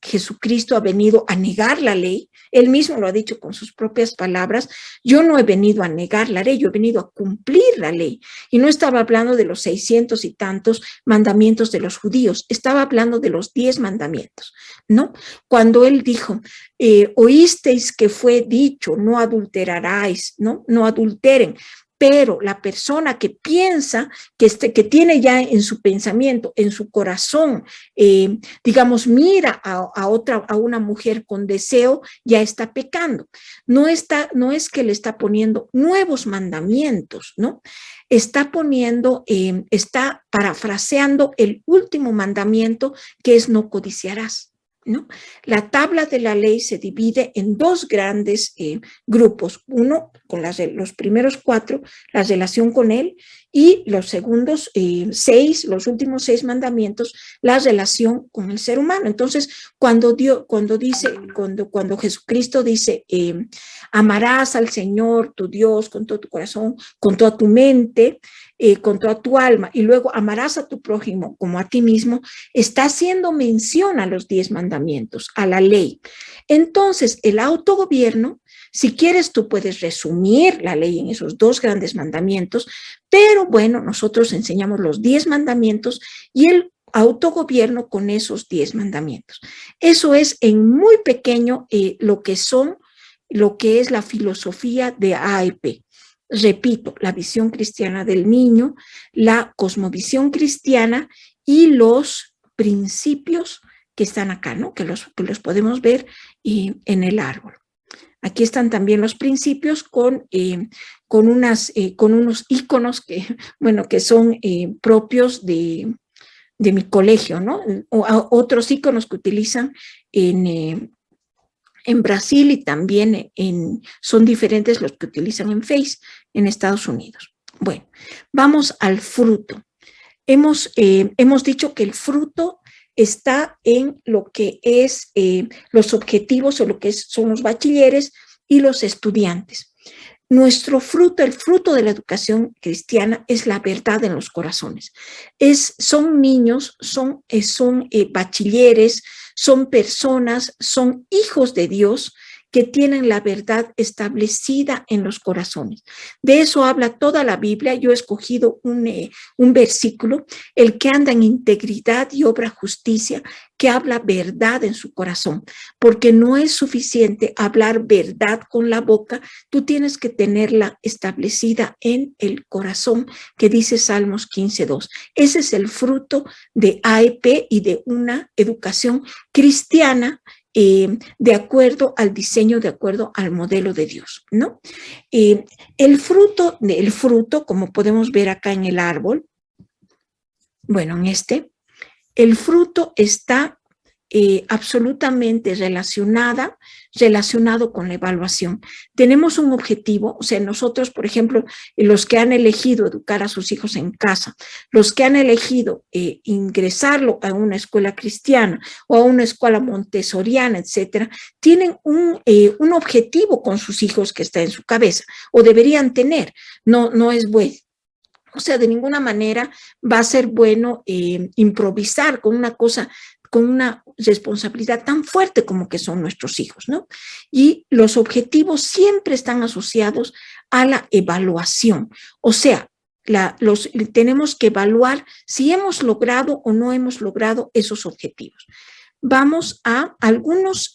A: Jesucristo ha venido a negar la ley, él mismo lo ha dicho con sus propias palabras, yo no he venido a negar la ley, yo he venido a cumplir la ley, y no estaba hablando de los 600 y tantos mandamientos de los judíos, estaba hablando de los 10 mandamientos, ¿no? Cuando él dijo, oísteis que fue dicho, no adulteraráis, ¿no? No adulteren. Pero la persona que piensa, que tiene ya en su pensamiento, en su corazón, digamos, mira a una mujer con deseo, ya está pecando. No es que le está poniendo nuevos mandamientos, ¿no? Está parafraseando el último mandamiento, que es no codiciarás, ¿no? La tabla de la ley se divide en dos grandes grupos, uno con los primeros 4, la relación con él, y los segundos 6, los últimos 6 mandamientos, la relación con el ser humano. Entonces, cuando Jesucristo dice, amarás al Señor tu Dios con todo tu corazón, con toda tu mente, con toda tu alma, y luego amarás a tu prójimo como a ti mismo, está haciendo mención a los 10 mandamientos, a la ley. Entonces, el autogobierno, si quieres, tú puedes resumir la ley en esos 2 grandes mandamientos, pero bueno, nosotros enseñamos los 10 mandamientos y el autogobierno con esos 10 mandamientos. Eso es en muy pequeño lo que es la filosofía de AEP. Repito, la visión cristiana del niño, la cosmovisión cristiana y los principios que están acá, ¿no? Que los podemos ver en el árbol. Aquí están también los principios con unos iconos que son propios de mi colegio, ¿no? Otros iconos que utilizan en Brasil y también son diferentes los que utilizan en Face en Estados Unidos. Bueno, vamos al fruto. Hemos dicho que el fruto está en lo que es los objetivos o lo que son los bachilleres y los estudiantes. Nuestro fruto, el fruto de la educación cristiana, es la verdad en los corazones. Son niños, son bachilleres, son personas, son hijos de Dios que tienen la verdad establecida en los corazones. De eso habla toda la Biblia. Yo he escogido un versículo, el que anda en integridad y obra justicia, que habla verdad en su corazón, porque no es suficiente hablar verdad con la boca, tú tienes que tenerla establecida en el corazón, que dice Salmos 15:2. Ese es el fruto de AEP y de una educación cristiana de acuerdo al diseño, de acuerdo al modelo de Dios, ¿no? El fruto, como podemos ver acá en el árbol, bueno, el fruto está absolutamente relacionado con la evaluación. Tenemos un objetivo, o sea, nosotros, por ejemplo, los que han elegido educar a sus hijos en casa, los que han elegido ingresarlo a una escuela cristiana o a una escuela montessoriana, etcétera, tienen un objetivo con sus hijos que está en su cabeza, o deberían tener. No es bueno. O sea, de ninguna manera va a ser bueno improvisar con una cosa, con una responsabilidad tan fuerte como que son nuestros hijos, ¿no? Y los objetivos siempre están asociados a la evaluación. O sea, tenemos que evaluar si hemos logrado o no hemos logrado esos objetivos. Vamos a algunos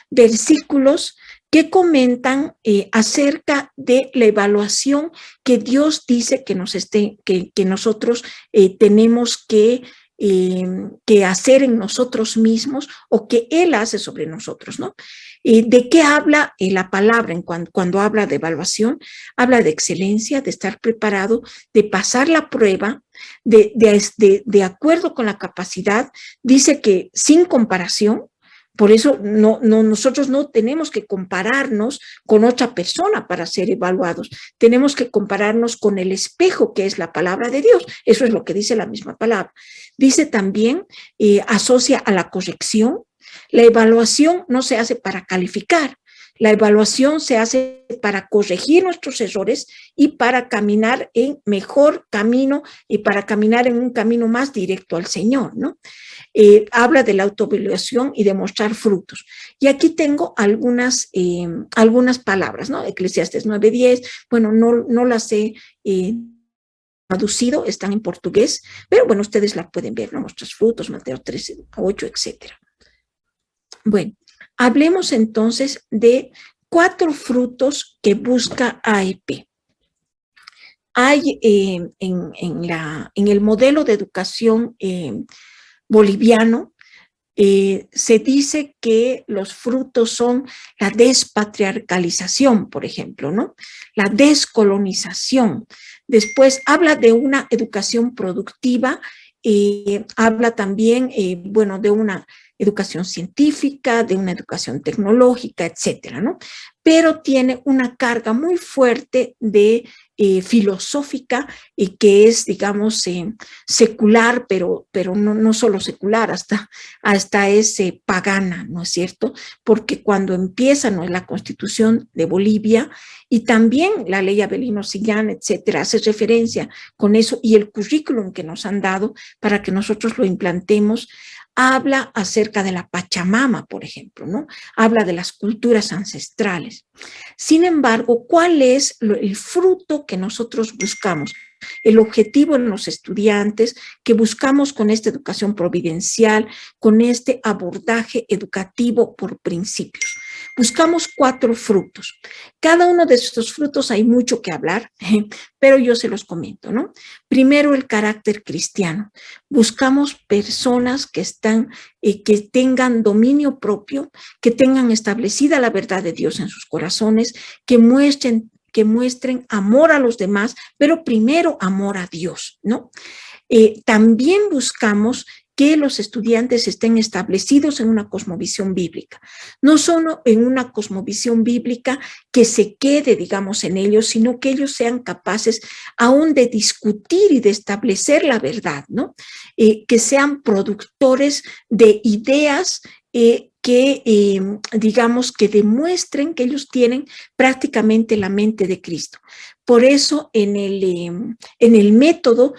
A: versículos que comentan acerca de la evaluación que Dios dice que nosotros tenemos que hacer en nosotros mismos o que Él hace sobre nosotros, ¿no? ¿De qué habla la palabra cuando habla de evaluación? Habla de excelencia, de estar preparado, de pasar la prueba, de acuerdo con la capacidad. Dice que sin comparación. Por eso nosotros no tenemos que compararnos con otra persona para ser evaluados. Tenemos que compararnos con el espejo que es la palabra de Dios. Eso es lo que dice la misma palabra. Dice también, asocia a la corrección. La evaluación no se hace para calificar, La evaluación se hace para corregir nuestros errores y para caminar en mejor camino y para caminar en un camino más directo al Señor, ¿no? Habla de la autoevaluación y de mostrar frutos. Y aquí tengo algunas palabras, ¿no? Eclesiastes 9:10, bueno, no las he traducido, están en portugués, pero bueno, ustedes la pueden ver, ¿no? Nuestros frutos, Mateo 13:8, etcétera. Bueno, hablemos entonces de 4 frutos que busca AEP. Hay en el modelo de educación boliviano, se dice que los frutos son la despatriarcalización, por ejemplo, ¿no? La descolonización. Después habla de una educación productiva, habla también, bueno, de una educación científica, de una educación tecnológica, etcétera, ¿no? Pero tiene una carga muy fuerte de filosófica y que es, digamos, secular, pero no solo secular, hasta es pagana, ¿no es cierto? Porque cuando empieza, ¿no?, la Constitución de Bolivia y también la ley Avelino Sillán, etcétera, hace referencia con eso y el currículum que nos han dado para que nosotros lo implantemos, habla acerca de la Pachamama, por ejemplo, ¿no? Habla de las culturas ancestrales. Sin embargo, ¿cuál es el fruto que nosotros buscamos? El objetivo en los estudiantes que buscamos con esta educación providencial, con este abordaje educativo por principios. Buscamos 4 frutos. Cada uno de estos frutos hay mucho que hablar, pero yo se los comento, ¿no? Primero, el carácter cristiano. Buscamos personas que tengan dominio propio, que tengan establecida la verdad de Dios en sus corazones, que muestren amor a los demás, pero primero amor a Dios, ¿no? También buscamos que los estudiantes estén establecidos en una cosmovisión bíblica, no solo en una cosmovisión bíblica que se quede, digamos, en ellos, sino que ellos sean capaces aún de discutir y de establecer la verdad, ¿no? Que sean productores de ideas digamos, que demuestren que ellos tienen prácticamente la mente de Cristo. Por eso en el método,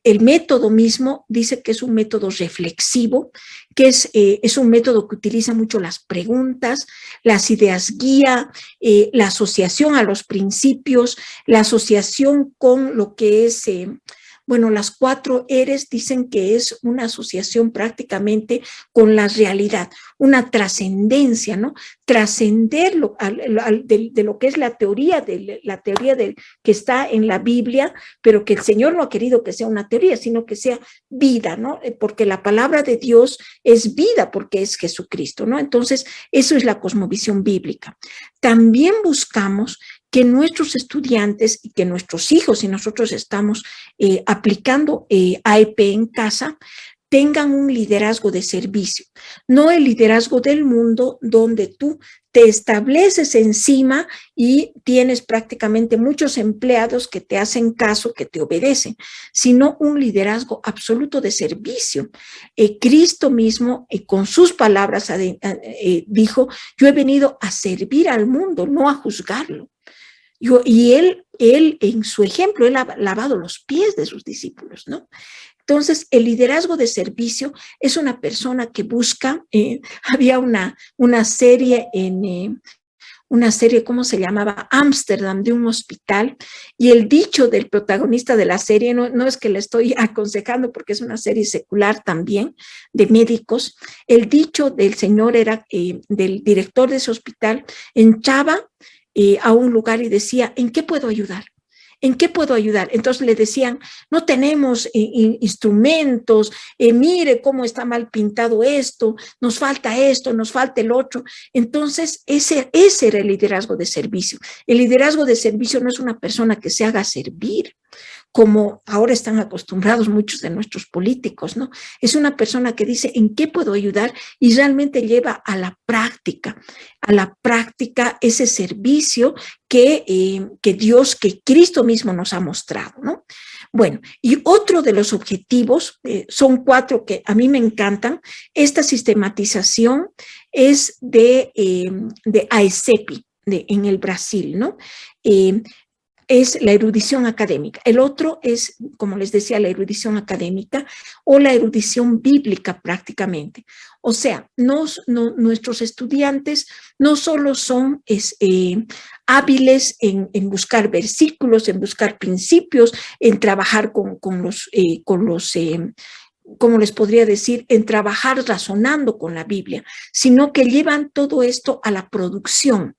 A: el método mismo dice que es un método reflexivo, que es un método que utiliza mucho las preguntas, las ideas guía, la asociación a los principios, la asociación con lo que es... bueno, las 4 eres dicen que es una asociación prácticamente con la realidad, una trascendencia, ¿no? Trascender de lo que es la teoría que está en la Biblia, pero que el Señor no ha querido que sea una teoría, sino que sea vida, ¿no? Porque la palabra de Dios es vida, porque es Jesucristo, ¿no? Entonces, eso es la cosmovisión bíblica. También buscamos que nuestros estudiantes y que nuestros hijos, si nosotros estamos aplicando AEP en casa, tengan un liderazgo de servicio, no el liderazgo del mundo donde tú te estableces encima y tienes prácticamente muchos empleados que te hacen caso, que te obedecen, sino un liderazgo absoluto de servicio. Cristo mismo, con sus palabras, dijo, yo he venido a servir al mundo, no a juzgarlo. Y él en su ejemplo, él ha lavado los pies de sus discípulos, ¿no? Entonces, el liderazgo de servicio es una persona que busca, había una serie ¿cómo se llamaba? Ámsterdam, de un hospital, y el dicho del protagonista de la serie, no es que le estoy aconsejando porque es una serie secular también, de médicos, el dicho del señor era, del director de ese hospital, entraba a un lugar y decía, ¿en qué puedo ayudar? ¿En qué puedo ayudar? Entonces le decían, no tenemos instrumentos, mire cómo está mal pintado esto, nos falta el otro. Entonces ese era el liderazgo de servicio. El liderazgo de servicio no es una persona que se haga servir, como ahora están acostumbrados muchos de nuestros políticos, ¿no? Es una persona que dice, ¿en qué puedo ayudar? Y realmente lleva a la práctica ese servicio que Dios, que Cristo mismo nos ha mostrado, ¿no? Bueno, y otro de los objetivos, son 4 que a mí me encantan. Esta sistematización es de AECEPI, en el Brasil, ¿no? Es la erudición académica. El otro es, como les decía, la erudición académica o la erudición bíblica prácticamente. O sea, nuestros estudiantes no solo son hábiles en buscar versículos, en buscar principios, en trabajar con los como les podría decir, en trabajar razonando con la Biblia, sino que llevan todo esto a la producción,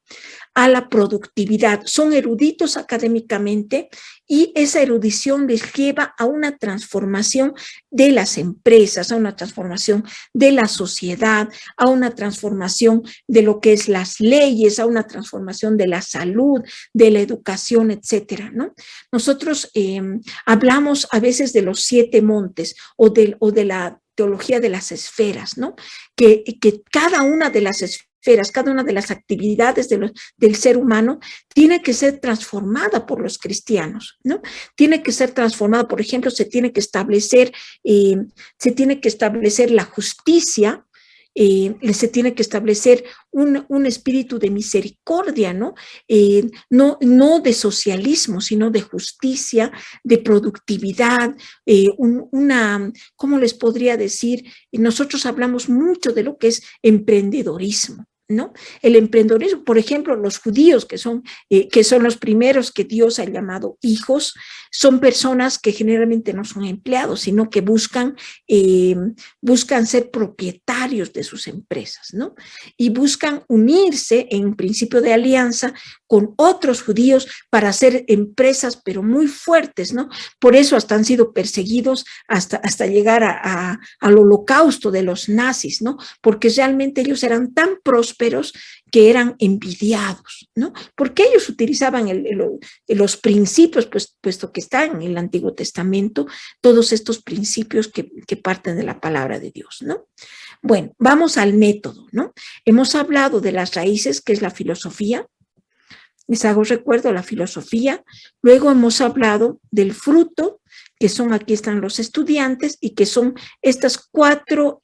A: a la productividad. Son eruditos académicamente y esa erudición les lleva a una transformación de las empresas, a una transformación de la sociedad, a una transformación de lo que es las leyes, a una transformación de la salud, de la educación, etcétera, ¿no? Nosotros hablamos a veces de los 7 montes o de la teología de las esferas, ¿no? Que cada una de las esferas, cada una de las actividades del ser humano tiene que ser transformada por los cristianos, ¿no? Tiene que ser transformada, por ejemplo, se tiene que establecer la justicia, se tiene que establecer un espíritu de misericordia, ¿no? No de socialismo, sino de justicia, de productividad, ¿cómo les podría decir? Nosotros hablamos mucho de lo que es emprendedorismo, ¿no? El emprendedorismo, por ejemplo, los judíos, que son los primeros que Dios ha llamado hijos, son personas que generalmente no son empleados, sino que buscan ser propietarios de sus empresas, ¿no? Y buscan unirse en principio de alianza con otros judíos para hacer empresas, pero muy fuertes, ¿no? Por eso hasta han sido perseguidos hasta llegar al holocausto de los nazis, ¿no? Porque realmente ellos eran tan prósperos que eran envidiados, ¿no? Porque ellos utilizaban los principios, puesto que están en el Antiguo Testamento, todos estos principios que parten de la palabra de Dios, ¿no? Bueno, vamos al método, ¿no? Hemos hablado de las raíces, que es la filosofía. Les hago recuerdo la filosofía. Luego hemos hablado del fruto, que son, aquí están los estudiantes, y que son estas 4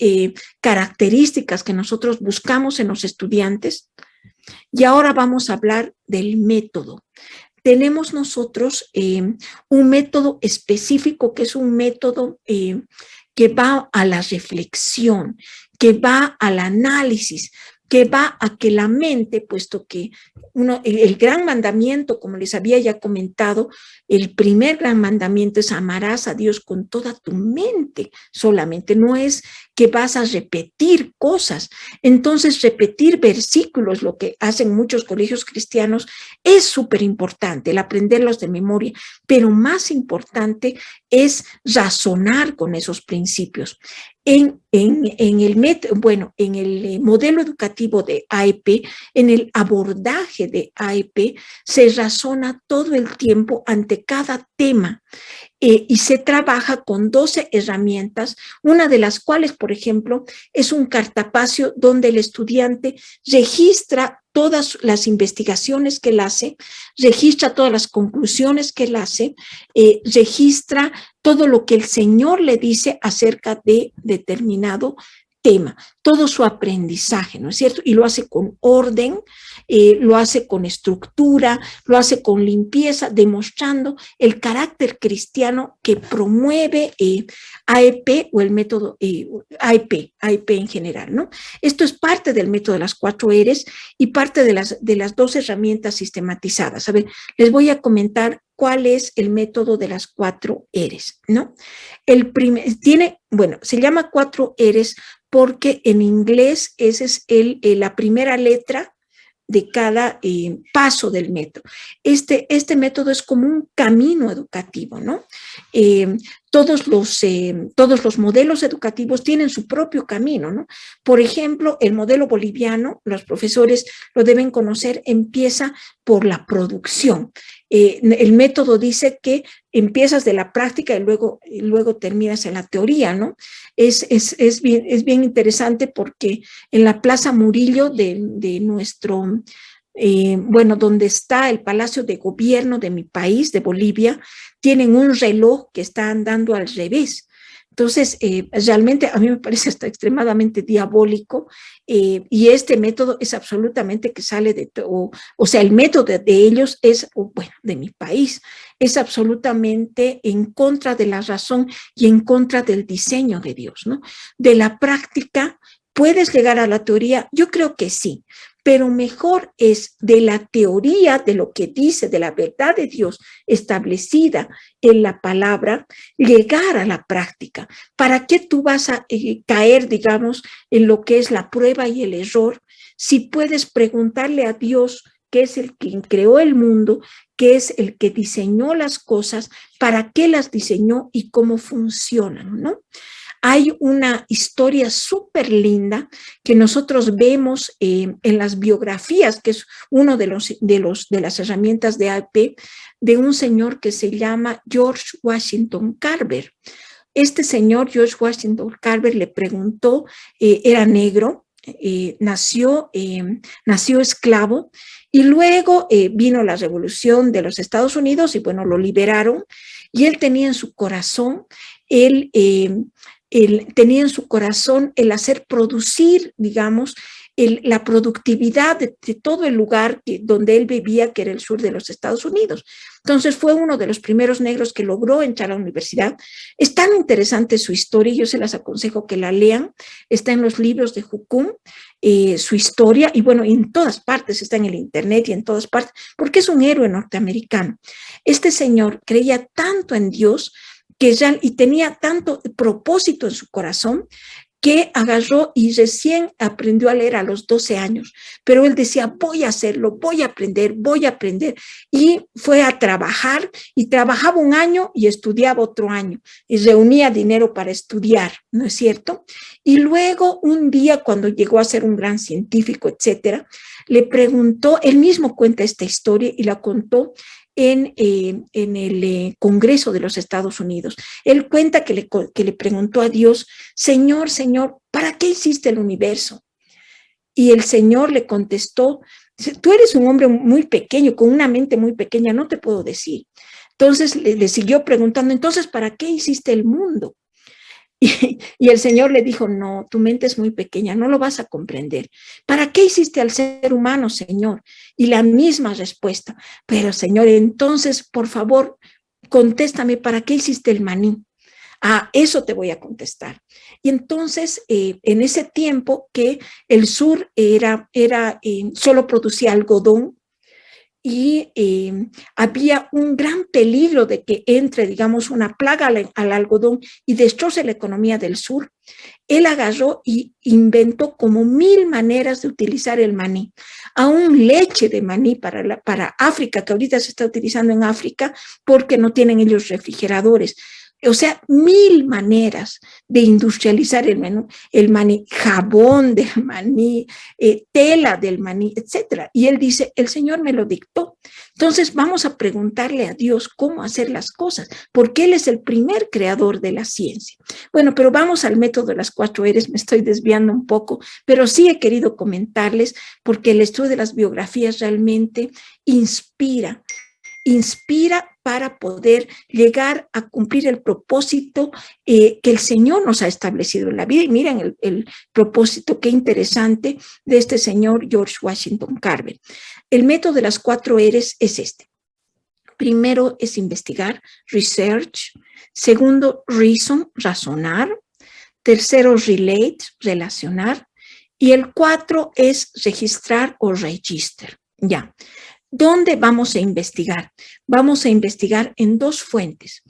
A: características que nosotros buscamos en los estudiantes. Y ahora vamos a hablar del método. Tenemos nosotros un método específico, que es un método que va a la reflexión, que va al análisis, que va a que la mente, puesto que el gran mandamiento, como les había ya comentado, el primer gran mandamiento es amarás a Dios con toda tu mente solamente, no es que vas a repetir cosas. Entonces, repetir versículos, lo que hacen muchos colegios cristianos, es súper importante, el aprenderlos de memoria, pero más importante es razonar con esos principios. En el modelo educativo de AEP, en el abordaje de AEP, se razona todo el tiempo ante cada tema y se trabaja con 12 herramientas, una de las cuales, por ejemplo, es un cartapacio donde el estudiante registra todas las investigaciones que él hace, registra todas las conclusiones que él hace, registra todo lo que el Señor le dice acerca de determinado tema, todo su aprendizaje, ¿no es cierto? Y lo hace con orden, lo hace con estructura, lo hace con limpieza, demostrando el carácter cristiano que promueve AEP o el método AEP en general, ¿no? Esto es parte del método de las 4 Eres y parte de las 2 herramientas sistematizadas. A ver, les voy a comentar cuál es el método de las 4 Eres, ¿no? Se llama 4 Eres porque en inglés esa es la primera letra de cada paso del método. Este método es como un camino educativo, ¿no? Todos los modelos educativos tienen su propio camino, ¿no? Por ejemplo, el modelo boliviano, los profesores lo deben conocer, empieza por la producción. El método dice que empiezas de la práctica y luego terminas en la teoría, ¿no? Es bien interesante porque en la Plaza Murillo de bueno, donde está el Palacio de Gobierno de mi país, de Bolivia, tienen un reloj que está andando al revés. Entonces, realmente a mí me parece hasta extremadamente diabólico, y este método es absolutamente que sale de, o sea, el método de ellos es, bueno, de mi país, es absolutamente en contra de la razón y en contra del diseño de Dios, ¿no? De la práctica, ¿puedes llegar a la teoría? Yo creo que sí, pero mejor es de la teoría, de lo que dice, de la verdad de Dios establecida en la palabra, llegar a la práctica. ¿Para qué tú vas a caer, digamos, en lo que es la prueba y el error? Si puedes preguntarle a Dios, que es el que creó el mundo, que es el que diseñó las cosas, para qué las diseñó y cómo funcionan, ¿no? Hay una historia súper linda que nosotros vemos en las biografías, que es uno de las herramientas de AP, de un señor que se llama George Washington Carver. Este señor, George Washington Carver, le preguntó, era negro, nació esclavo, y luego vino la revolución de los Estados Unidos y bueno, lo liberaron, y él tenía en su corazón, él tenía en su corazón el hacer producir, digamos, la productividad de todo el lugar donde él vivía, que era el sur de los Estados Unidos. Entonces fue uno de los primeros negros que logró entrar a la universidad. Es tan interesante su historia, yo se las aconsejo que la lean, está en los libros de Jukum, su historia, y bueno, en todas partes, está en el internet y en todas partes, porque es un héroe norteamericano. Este señor creía tanto en Dios, que ya, y tenía tanto propósito en su corazón, que agarró y recién aprendió a leer a los 12 años, pero él decía, voy a hacerlo, voy a aprender, y fue a trabajar, y trabajaba un año y estudiaba otro año, y reunía dinero para estudiar, ¿no es cierto? Y luego un día, cuando llegó a ser un gran científico, etcétera, le preguntó, él mismo cuenta esta historia y la contó en el Congreso de los Estados Unidos. Él cuenta que le preguntó a Dios, Señor, ¿para qué hiciste el universo? Y el Señor le contestó, tú eres un hombre muy pequeño, con una mente muy pequeña, no te puedo decir. Entonces le siguió preguntando, entonces, ¿para qué hiciste el mundo? Y el Señor le dijo, no, tu mente es muy pequeña, no lo vas a comprender. ¿Para qué hiciste al ser humano, Señor? Y la misma respuesta, pero Señor, entonces, por favor, contéstame, ¿para qué hiciste el maní? Ah, eso te voy a contestar. Y entonces, en ese tiempo que el sur solo producía algodón, y había un gran peligro de que entre, digamos, una plaga al algodón y destroce la economía del sur. Él agarró y inventó como 1000 maneras de utilizar el maní, aún leche de maní para África, que ahorita se está utilizando en África porque no tienen ellos refrigeradores. O sea, 1000 maneras de industrializar el maní, jabón del maní, tela del maní, etcétera. Y él dice, el Señor me lo dictó. Entonces vamos a preguntarle a Dios cómo hacer las cosas, porque Él es el primer creador de la ciencia. Bueno, pero vamos al método de las 4 R's, me estoy desviando un poco, pero sí he querido comentarles porque el estudio de las biografías realmente inspira para poder llegar a cumplir el propósito que el Señor nos ha establecido en la vida. Y miren el propósito, qué interesante, de este señor George Washington Carver. El método de las 4 R's es este. Primero es investigar, research. Segundo, reason, razonar. Tercero, relate, relacionar. Y el 4 es registrar o register. Ya. ¿Dónde vamos a investigar? Vamos a investigar en 2 fuentes.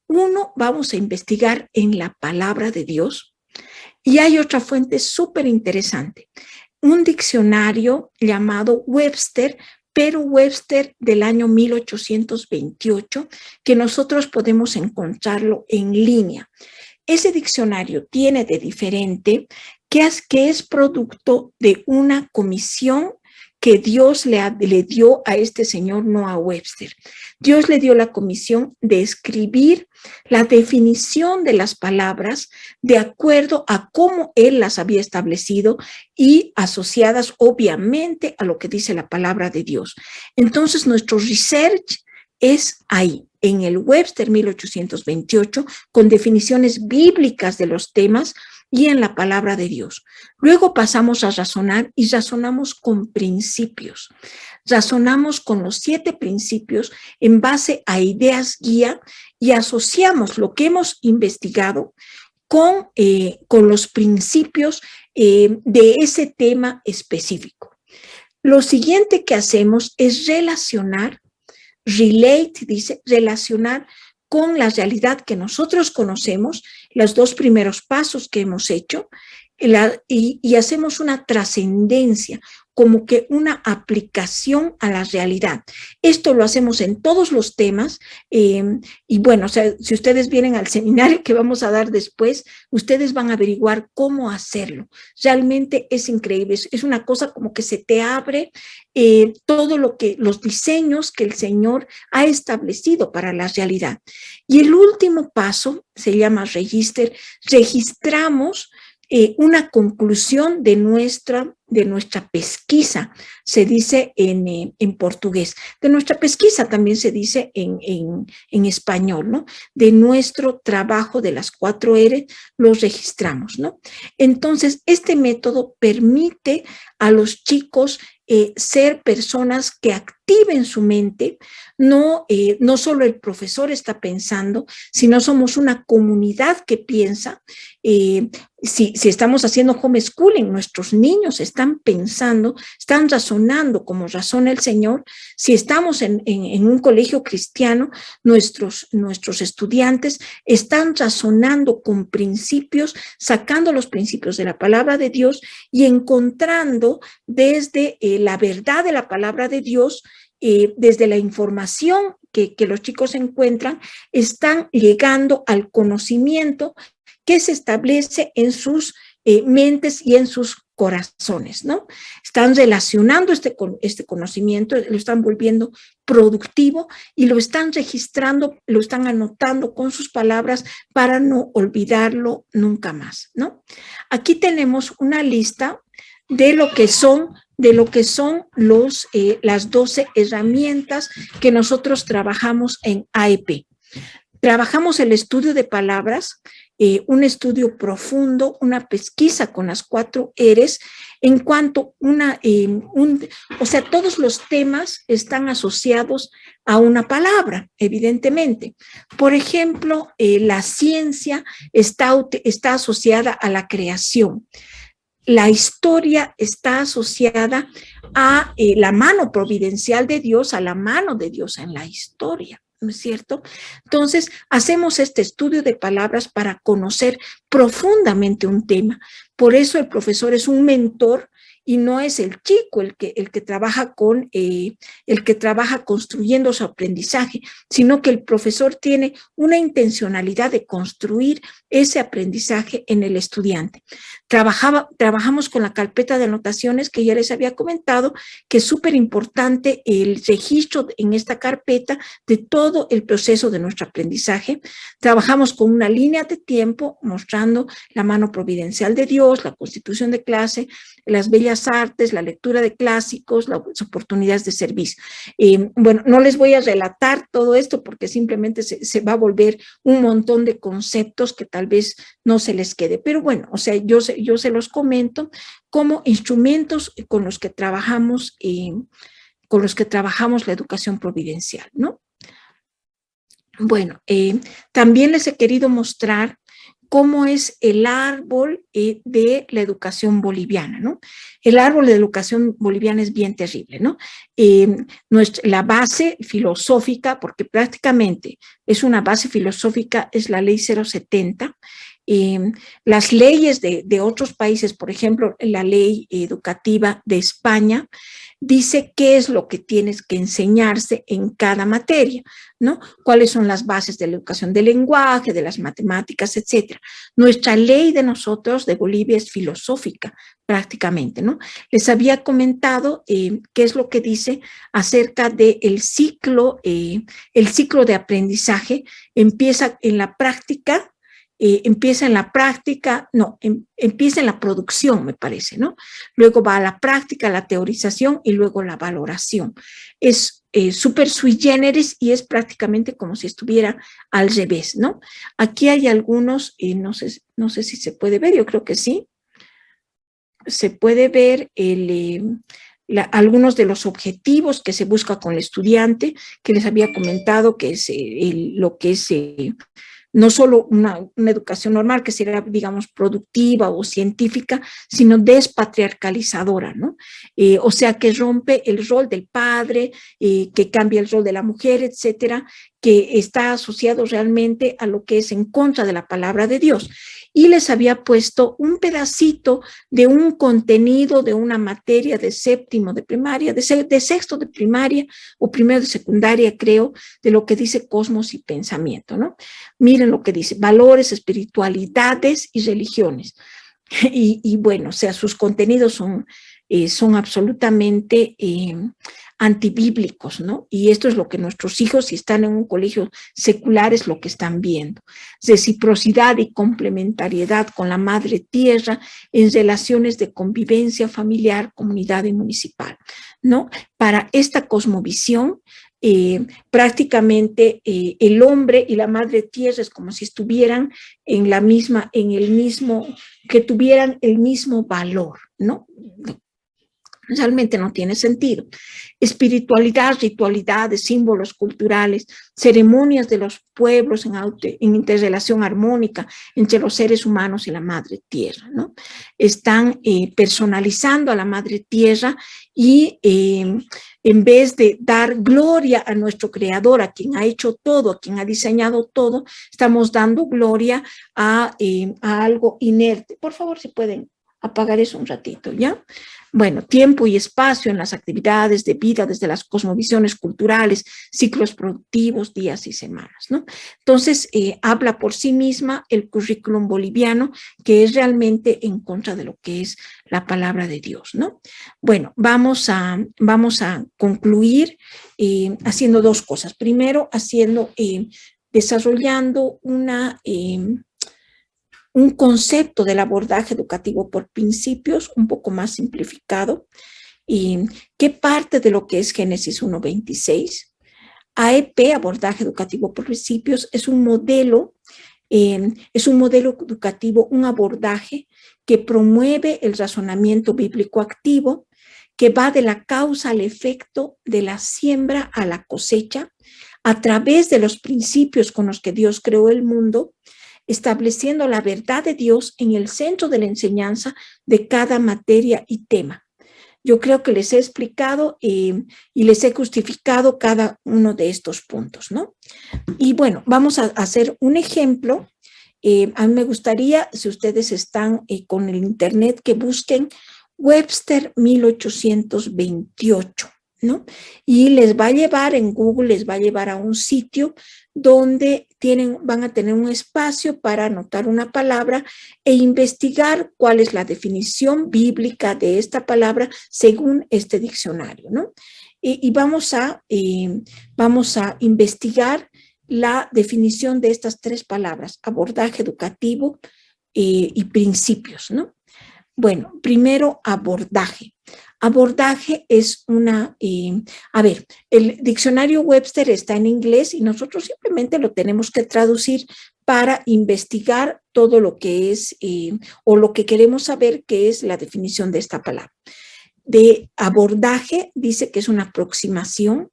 A: Uno, vamos a investigar en la palabra de Dios, y hay otra fuente súper interesante, un diccionario llamado Webster, pero Webster del año 1828, que nosotros podemos encontrarlo en línea. Ese diccionario tiene de diferente que es producto de una comisión que Dios le dio a este señor Noah Webster. Dios le dio la comisión de escribir la definición de las palabras de acuerdo a cómo él las había establecido y asociadas obviamente a lo que dice la palabra de Dios. Entonces nuestro research es ahí, en el Webster 1828, con definiciones bíblicas de los temas y en la palabra de Dios. Luego pasamos a razonar y razonamos con principios. Razonamos con los 7 principios en base a ideas guía y asociamos lo que hemos investigado con los principios de ese tema específico. Lo siguiente que hacemos es relacionar, relate, dice, relacionar con la realidad que nosotros conocemos, los 2 primeros pasos que hemos hecho, y hacemos una trascendencia, como que una aplicación a la realidad. Esto lo hacemos en todos los temas, y bueno, o sea, si ustedes vienen al seminario que vamos a dar después, ustedes van a averiguar cómo hacerlo. Realmente es increíble, es una cosa como que se te abre todo lo que, los diseños que el Señor ha establecido para la realidad. Y el último paso se llama register, registramos una conclusión de nuestra pesquisa, se dice en portugués. De nuestra pesquisa también se dice en español, ¿no? De nuestro trabajo de las 4 R los registramos, ¿no? Entonces, este método permite a los chicos ser personas que activen su mente, no solo el profesor está pensando, sino somos una comunidad que piensa. Si estamos haciendo homeschooling, nuestros niños están pensando, están razonando como razona el Señor. Si estamos en un colegio cristiano, nuestros estudiantes están razonando con principios, sacando los principios de la palabra de Dios y encontrando desde la verdad de la palabra de Dios, desde la información que los chicos encuentran, están llegando al conocimiento que se establece en sus mentes y en sus corazones, ¿no? Están relacionando este conocimiento, lo están volviendo productivo y lo están registrando, lo están anotando con sus palabras para no olvidarlo nunca más, ¿no? Aquí tenemos una lista de lo que son las 12 herramientas que nosotros trabajamos en AEP. Trabajamos el estudio de palabras, un estudio profundo, una pesquisa con las 4 R's, en cuanto o sea, todos los temas están asociados a una palabra, evidentemente. Por ejemplo, la ciencia está asociada a la creación. La historia está asociada a la mano providencial de Dios, a la mano de Dios en la historia, ¿no es cierto? Entonces, hacemos este estudio de palabras para conocer profundamente un tema. Por eso el profesor es un mentor y no es el chico el que trabaja construyendo su aprendizaje, sino que el profesor tiene una intencionalidad de construir ese aprendizaje en el estudiante. Trabajamos con la carpeta de anotaciones que ya les había comentado, que es súper importante el registro en esta carpeta de todo el proceso de nuestro aprendizaje. Trabajamos con una línea de tiempo mostrando la mano providencial de Dios, la constitución de clase, las bellas artes, la lectura de clásicos, las oportunidades de servicio. Bueno, no les voy a relatar todo esto porque simplemente se va a volver un montón de conceptos que tal vez no se les quede. Pero bueno, o sea, yo se los comento como instrumentos con los que trabajamos la educación providencial, ¿no? Bueno, también les he querido mostrar cómo es el árbol de la educación boliviana, ¿no? El árbol de educación boliviana es bien terrible, ¿no? La base filosófica, porque prácticamente es una base filosófica, es la ley 070, Las leyes de otros países, por ejemplo, la ley educativa de España, dice qué es lo que tienes que enseñarse en cada materia, ¿no? Cuáles son las bases de la educación del lenguaje, de las matemáticas, etcétera. Nuestra ley de nosotros, de Bolivia, es filosófica prácticamente, ¿no? Les había comentado qué es lo que dice acerca del ciclo, el ciclo de aprendizaje empieza en la práctica, empieza en la práctica, no, empieza en la producción, me parece, ¿no? Luego va a la práctica, la teorización y luego la valoración. Es súper sui generis y es prácticamente como si estuviera al revés, ¿no? Aquí hay algunos, no sé si se puede ver, yo creo que sí. Se puede ver algunos de los objetivos que se busca con el estudiante, que les había comentado que es lo que es no solo una educación normal, que será, digamos, productiva o científica, sino despatriarcalizadora, ¿no? O sea, que rompe el rol del padre, que cambia el rol de la mujer, etcétera, que está asociado realmente a lo que es en contra de la palabra de Dios. Y les había puesto un pedacito de un contenido de una materia de séptimo de primaria, de sexto de primaria o primero de secundaria, creo, de lo que dice Cosmos y Pensamiento, ¿no? Miren lo que dice: valores, espiritualidades y religiones. Y bueno, o sea, sus contenidos son absolutamente antibíblicos, ¿no? Y esto es lo que nuestros hijos, si están en un colegio secular, es lo que están viendo. Reciprocidad y complementariedad con la madre tierra en relaciones de convivencia familiar, comunidad y municipal, ¿no? Para esta cosmovisión, prácticamente el hombre y la madre tierra es como si estuvieran en la misma, en el mismo, que tuvieran el mismo valor, ¿no? Realmente no tiene sentido. Espiritualidad, ritualidades, símbolos culturales, ceremonias de los pueblos en interrelación armónica entre los seres humanos y la madre tierra, ¿no? Están personalizando a la madre tierra y en vez de dar gloria a nuestro creador, a quien ha hecho todo, a quien ha diseñado todo, estamos dando gloria a algo inerte. Por favor, si pueden apagar eso un ratito, ¿ya? Bueno, tiempo y espacio en las actividades de vida desde las cosmovisiones culturales, ciclos productivos, días y semanas, ¿no? Entonces, habla por sí misma el currículum boliviano, que es realmente en contra de lo que es la palabra de Dios, ¿no? Bueno, vamos a concluir haciendo dos cosas. Primero, desarrollando un concepto del abordaje educativo por principios un poco más simplificado, y qué parte de lo que es Génesis 1:26. AEP, abordaje educativo por principios, es un modelo educativo, un abordaje que promueve el razonamiento bíblico activo, que va de la causa al efecto, de la siembra a la cosecha, a través de los principios con los que Dios creó el mundo, estableciendo la verdad de Dios en el centro de la enseñanza de cada materia y tema. Yo creo que les he explicado y les he justificado cada uno de estos puntos, ¿no? Y bueno, vamos a hacer un ejemplo. A mí me gustaría, si ustedes están con el internet, que busquen Webster 1828, ¿no? Y les va a llevar en Google, les va a llevar a un sitio donde van a tener un espacio para anotar una palabra e investigar cuál es la definición bíblica de esta palabra según este diccionario, ¿no? Y vamos a investigar la definición de estas tres palabras: abordaje educativo y principios, ¿no? Bueno, primero, abordaje. Abordaje es el diccionario Webster está en inglés y nosotros simplemente lo tenemos que traducir para investigar todo lo que es o lo que queremos saber, que es la definición de esta palabra. De abordaje dice que es una aproximación,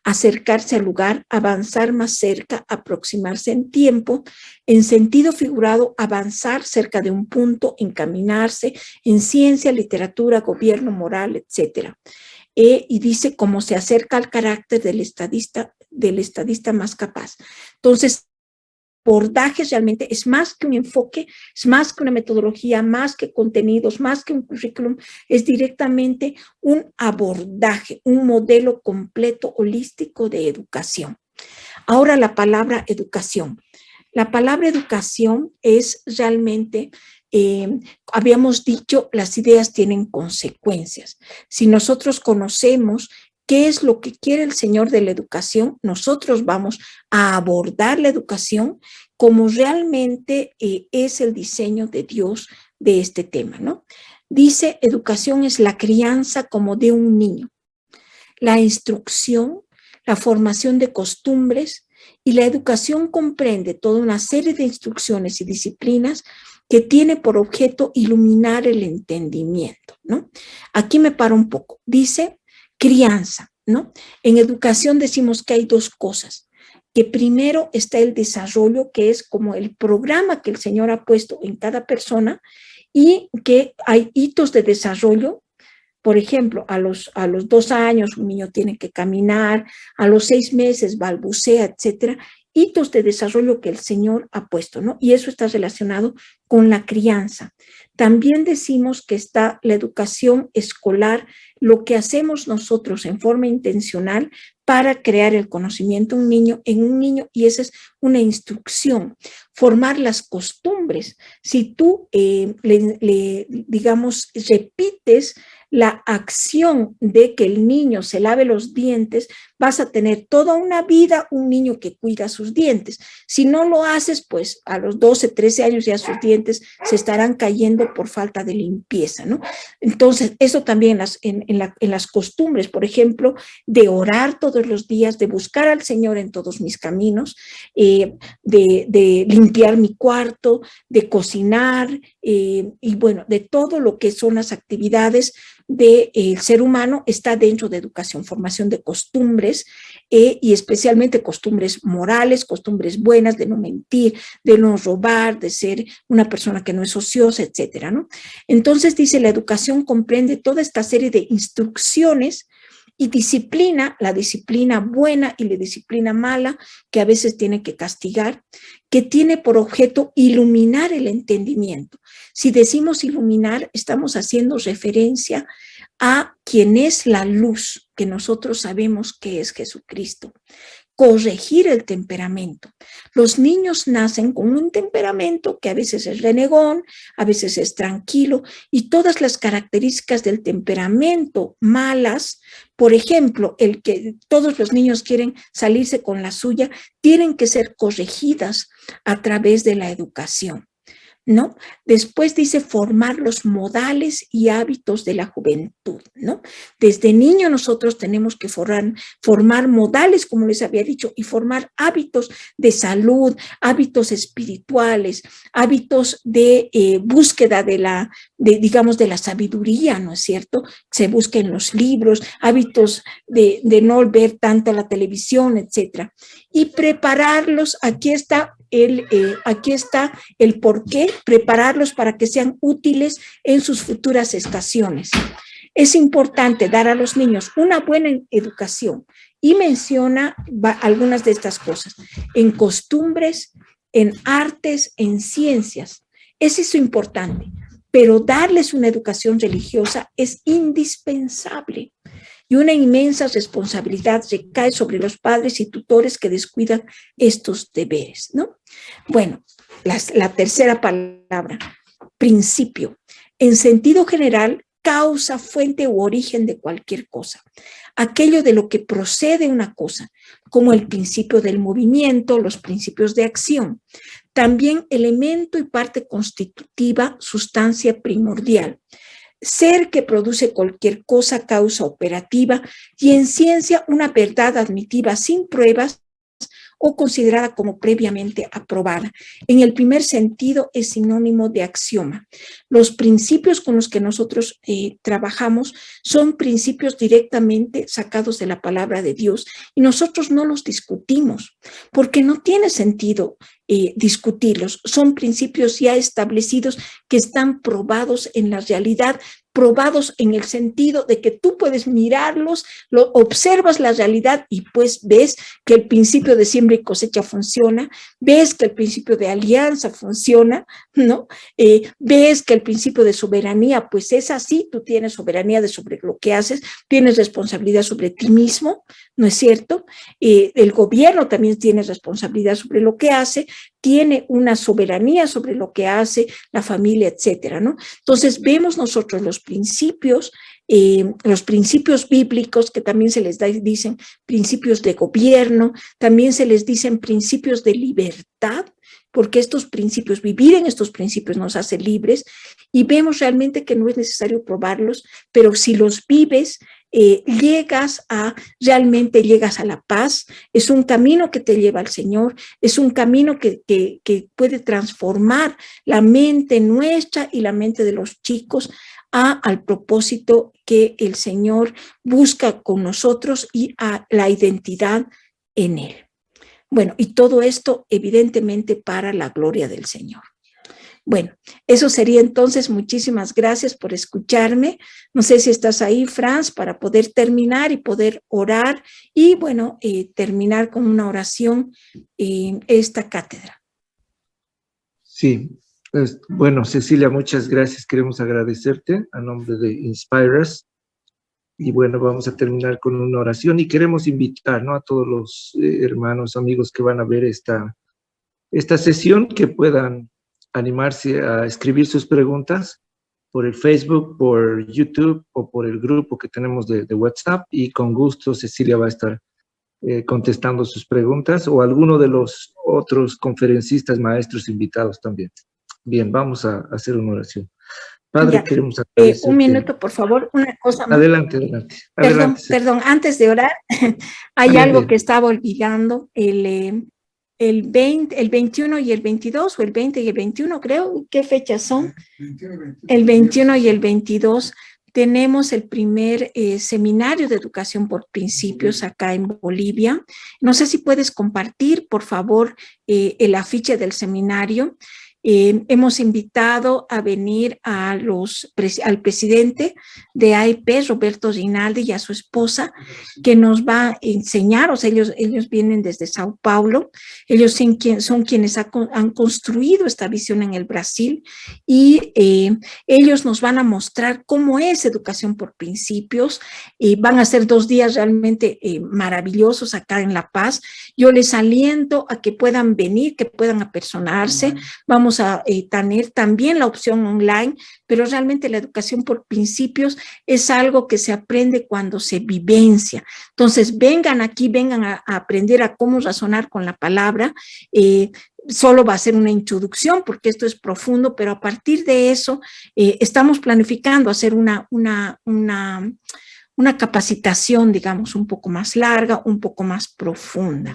A: acercarse al lugar, avanzar más cerca, aproximarse en tiempo, en sentido figurado, avanzar cerca de un punto, encaminarse en ciencia, literatura, gobierno, moral, etc. Y dice cómo se acerca al carácter del estadista más capaz. Entonces, abordaje realmente es más que un enfoque, es más que una metodología, más que contenidos, más que un currículum, es directamente un abordaje, un modelo completo, holístico de educación. Ahora la palabra educación. La palabra educación es realmente, habíamos dicho, las ideas tienen consecuencias. Si nosotros conocemos qué es lo que quiere el Señor de la educación, nosotros vamos a abordar la educación como realmente es el diseño de Dios de este tema, ¿no? Dice, educación es la crianza como de un niño, la instrucción, la formación de costumbres, y la educación comprende toda una serie de instrucciones y disciplinas que tiene por objeto iluminar el entendimiento, ¿no? Aquí me paro un poco. Dice crianza, ¿no? En educación decimos que hay dos cosas, que primero está el desarrollo, que es como el programa que el Señor ha puesto en cada persona, y que hay hitos de desarrollo. Por ejemplo, a los 2 años un niño tiene que caminar, a los 6 meses balbucea, etcétera, hitos de desarrollo que el Señor ha puesto, ¿no? Y eso está relacionado con la crianza. También decimos que está la educación escolar, lo que hacemos nosotros en forma intencional para crear el conocimiento en un niño, y esa es una instrucción. Formar las costumbres. Si tú, digamos, repites la acción de que el niño se lave los dientes, vas a tener toda una vida un niño que cuida sus dientes. Si no lo haces, pues a los 12, 13 años ya sus dientes se estarán cayendo por falta de limpieza, ¿no? Entonces, eso también en las costumbres, por ejemplo, de orar todos los días, de buscar al Señor en todos mis caminos, de limpiar mi cuarto, de cocinar, y bueno, de todo lo que son las actividades del ser humano está dentro de educación, formación de costumbres, y especialmente costumbres morales, costumbres buenas, de no mentir, de no robar, de ser una persona que no es ociosa, etcétera, ¿no? Entonces dice, la educación comprende toda esta serie de instrucciones y disciplina, la disciplina buena y la disciplina mala, que a veces tiene que castigar, que tiene por objeto iluminar el entendimiento. Si decimos iluminar, estamos haciendo referencia a quien es la luz, que nosotros sabemos que es Jesucristo. Corregir el temperamento. Los niños nacen con un temperamento que a veces es renegón, a veces es tranquilo, y todas las características del temperamento malas, por ejemplo, el que todos los niños quieren salirse con la suya, tienen que ser corregidas a través de la educación, ¿no? Después dice formar los modales y hábitos de la juventud, ¿no? Desde niño nosotros tenemos que formar modales, como les había dicho, y formar hábitos de salud, hábitos espirituales, hábitos de búsqueda digamos, de la sabiduría, ¿no es cierto? Se busca en los libros, hábitos de no ver tanto la televisión, etcétera. Y prepararlos, aquí está el por qué, prepararlos para que sean útiles en sus futuras estaciones. Es importante dar a los niños una buena educación, y menciona algunas de estas cosas, en costumbres, en artes, en ciencias. Es eso importante, pero darles una educación religiosa es indispensable. Y una inmensa responsabilidad recae sobre los padres y tutores que descuidan estos deberes, ¿no? Bueno, la tercera palabra, principio. En sentido general, causa, fuente u origen de cualquier cosa. Aquello de lo que procede una cosa, como el principio del movimiento, los principios de acción. También elemento y parte constitutiva, sustancia primordial. Ser que produce cualquier cosa, causa operativa, y en ciencia una verdad admitida sin pruebas o considerada como previamente aprobada. En el primer sentido es sinónimo de axioma. Los principios con los que nosotros trabajamos son principios directamente sacados de la palabra de Dios, y nosotros no los discutimos porque no tiene sentido discutirlos. Son principios ya establecidos que están probados en la realidad probados en el sentido de que tú puedes mirarlos, observas la realidad y pues ves que el principio de siembra y cosecha funciona, ves que el principio de alianza funciona, ¿no? Ves que el principio de soberanía, pues es así, tú tienes soberanía sobre lo que haces, tienes responsabilidad sobre ti mismo, ¿no es cierto? El gobierno también tiene responsabilidad sobre lo que hace, tiene una soberanía sobre lo que hace la familia, etcétera, ¿no? Entonces vemos nosotros los principios bíblicos, que también se les dicen principios de gobierno, también se les dicen principios de libertad, porque estos principios, vivir en estos principios nos hace libres, y vemos realmente que no es necesario probarlos, pero si los vives, realmente llegas a la paz. Es un camino que te lleva al Señor, es un camino que puede transformar la mente nuestra y la mente de los chicos al propósito que el Señor busca con nosotros y a la identidad en Él. Bueno, y todo esto evidentemente para la gloria del Señor. Bueno, eso sería entonces. Muchísimas gracias por escucharme. No sé si estás ahí, Franz, para poder terminar y poder orar y, bueno, terminar con una oración en esta cátedra.
B: Sí, bueno, Cecilia, muchas gracias. Queremos agradecerte a nombre de Inspire Us. Y bueno, vamos a terminar con una oración y queremos invitar, ¿no?, a todos los hermanos, amigos que van a ver esta sesión, que puedan animarse a escribir sus preguntas por el Facebook, por YouTube o por el grupo que tenemos de WhatsApp, y con gusto Cecilia va a estar contestando sus preguntas, o alguno de los otros conferencistas, maestros invitados también. Bien, vamos a hacer una oración. Padre,
A: ya,
B: queremos agradecerte.
A: Un minuto, por favor, una cosa.
B: Adelante.
A: Perdón, antes de orar, hay
B: bien,
A: algo
B: bien.
A: que estaba olvidando, el 21 y el 22, o el 20 y el 21, creo. ¿Qué fechas son? El 21 y el 22. Tenemos el primer seminario de educación por principios acá en Bolivia. No sé si puedes compartir, por favor, el afiche del seminario. Hemos invitado a venir al presidente de AEP, Roberto Rinaldi, y a su esposa, que nos va a enseñar. O sea, ellos vienen desde Sao Paulo, ellos son quienes han construido esta visión en el Brasil, y ellos nos van a mostrar cómo es educación por principios. Van a ser 2 días realmente maravillosos acá en La Paz. Yo les aliento a que puedan venir, que puedan apersonarse. Vamos a tener también la opción online, pero realmente la educación por principios es algo que se aprende cuando se vivencia. Entonces, vengan aquí, vengan a aprender a cómo razonar con la palabra. Solo va a ser una introducción porque esto es profundo, pero a partir de eso estamos planificando hacer una capacitación, digamos, un poco más larga, un poco más profunda.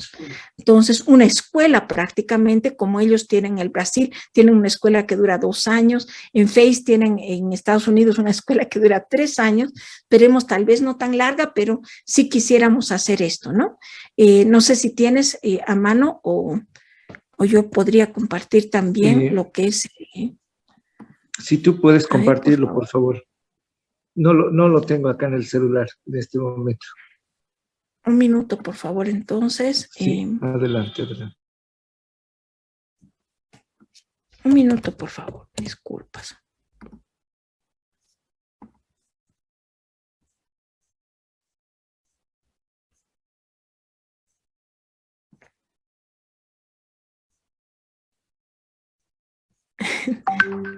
A: Entonces, una escuela prácticamente, como ellos tienen en el Brasil, tienen una escuela que dura 2 años, en FACE tienen en Estados Unidos una escuela que dura 3 años, esperemos tal vez no tan larga, pero sí quisiéramos hacer esto, ¿no? No sé si tienes a mano o yo podría compartir también lo que es.
B: Si tú puedes compartirlo, por favor. No lo tengo acá en el celular en este momento.
A: Un minuto, por favor, entonces.
B: Sí, adelante.
A: Un minuto, por favor, disculpas.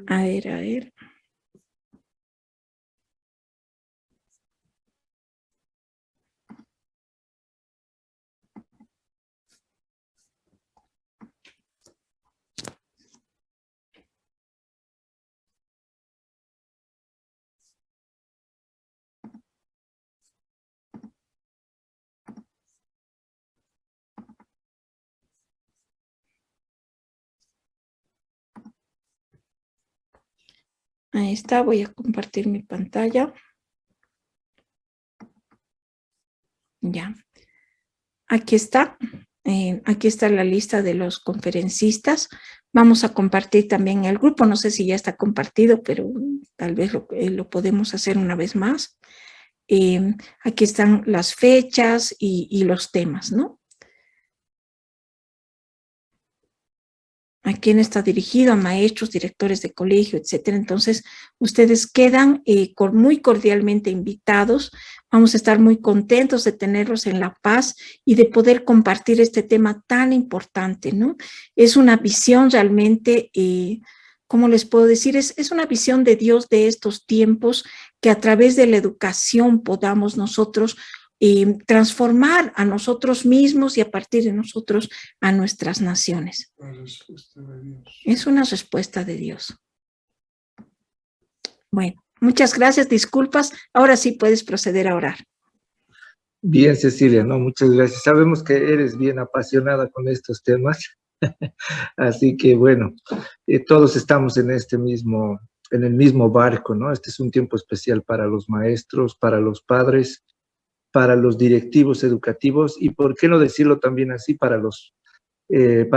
A: A ver. Ahí está, voy a compartir mi pantalla. Ya. Aquí está. Aquí está la lista de los conferencistas. Vamos a compartir también el grupo. No sé si ya está compartido, pero tal vez lo podemos hacer una vez más. Aquí están las fechas y los temas, ¿no? ¿A quién está dirigido? A maestros, directores de colegio, etcétera. Entonces, ustedes quedan muy cordialmente invitados. Vamos a estar muy contentos de tenerlos en La Paz y de poder compartir este tema tan importante, ¿no? Es una visión realmente, ¿cómo les puedo decir? Es una visión de Dios de estos tiempos, que a través de la educación podamos nosotros transformar a nosotros mismos y a partir de nosotros a nuestras naciones. Es una respuesta de Dios. Bueno, muchas gracias, disculpas. Ahora sí puedes proceder a orar.
B: Bien, Cecilia, no, muchas gracias. Sabemos que eres bien apasionada con estos temas, así que bueno, todos estamos en el mismo barco, ¿no? Este es un tiempo especial para los maestros, para los padres, para los directivos educativos y, ¿por qué no decirlo también así, para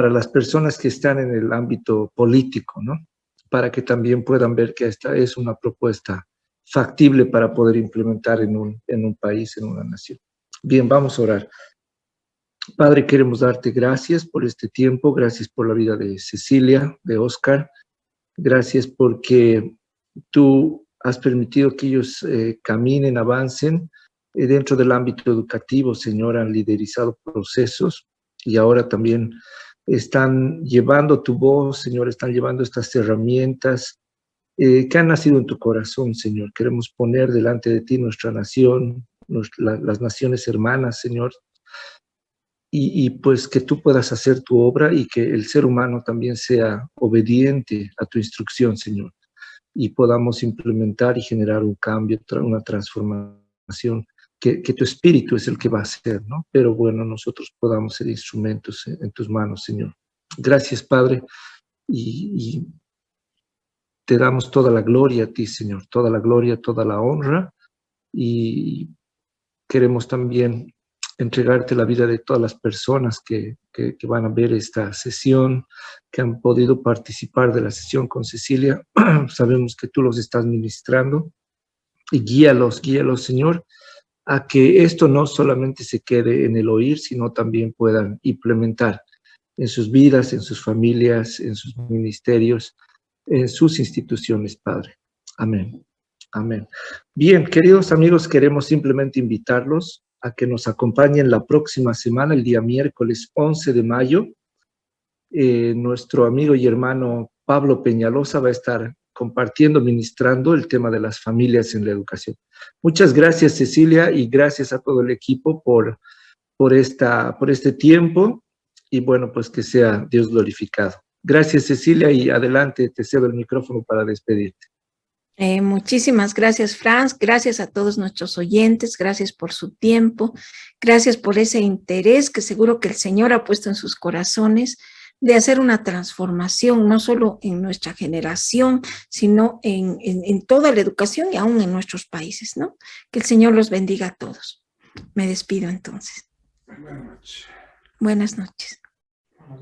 B: las personas que están en el ámbito político, ¿no? Para que también puedan ver que esta es una propuesta factible para poder implementar en un país, en una nación. Bien, vamos a orar. Padre, queremos darte gracias por este tiempo, gracias por la vida de Cecilia, de Oscar, gracias porque tú has permitido que ellos caminen, avancen dentro del ámbito educativo, Señor, han liderizado procesos y ahora también están llevando tu voz, Señor, están llevando estas herramientas que han nacido en tu corazón, Señor. Queremos poner delante de ti nuestra nación, las naciones hermanas, Señor, y pues que tú puedas hacer tu obra y que el ser humano también sea obediente a tu instrucción, Señor, y podamos implementar y generar un cambio, una transformación que tu espíritu es el que va a hacer, ¿no? Pero bueno, nosotros podamos ser instrumentos en tus manos, Señor. Gracias, Padre, y te damos toda la gloria a ti, Señor, toda la gloria, toda la honra, y queremos también entregarte la vida de todas las personas que van a ver esta sesión, que han podido participar de la sesión con Cecilia. Sabemos que tú los estás ministrando y guíalos, Señor, a que esto no solamente se quede en el oír, sino también puedan implementar en sus vidas, en sus familias, en sus ministerios, en sus instituciones, Padre. Amén. Amén. Bien, queridos amigos, queremos simplemente invitarlos a que nos acompañen la próxima semana, el día miércoles 11 de mayo. Nuestro amigo y hermano Pablo Peñalosa va a estar compartiendo, ministrando el tema de las familias en la educación. Muchas gracias, Cecilia, y gracias a todo el equipo por este tiempo, y bueno, pues que sea Dios glorificado. Gracias, Cecilia, y adelante, te cedo el micrófono para despedirte.
A: Muchísimas gracias, Franz. Gracias a todos nuestros oyentes. Gracias por su tiempo. Gracias por ese interés que seguro que el Señor ha puesto en sus corazones de hacer una transformación, no solo en nuestra generación, sino en toda la educación y aún en nuestros países, ¿no? Que el Señor los bendiga a todos. Me despido entonces.
C: Buenas noches.
A: Buenas noches.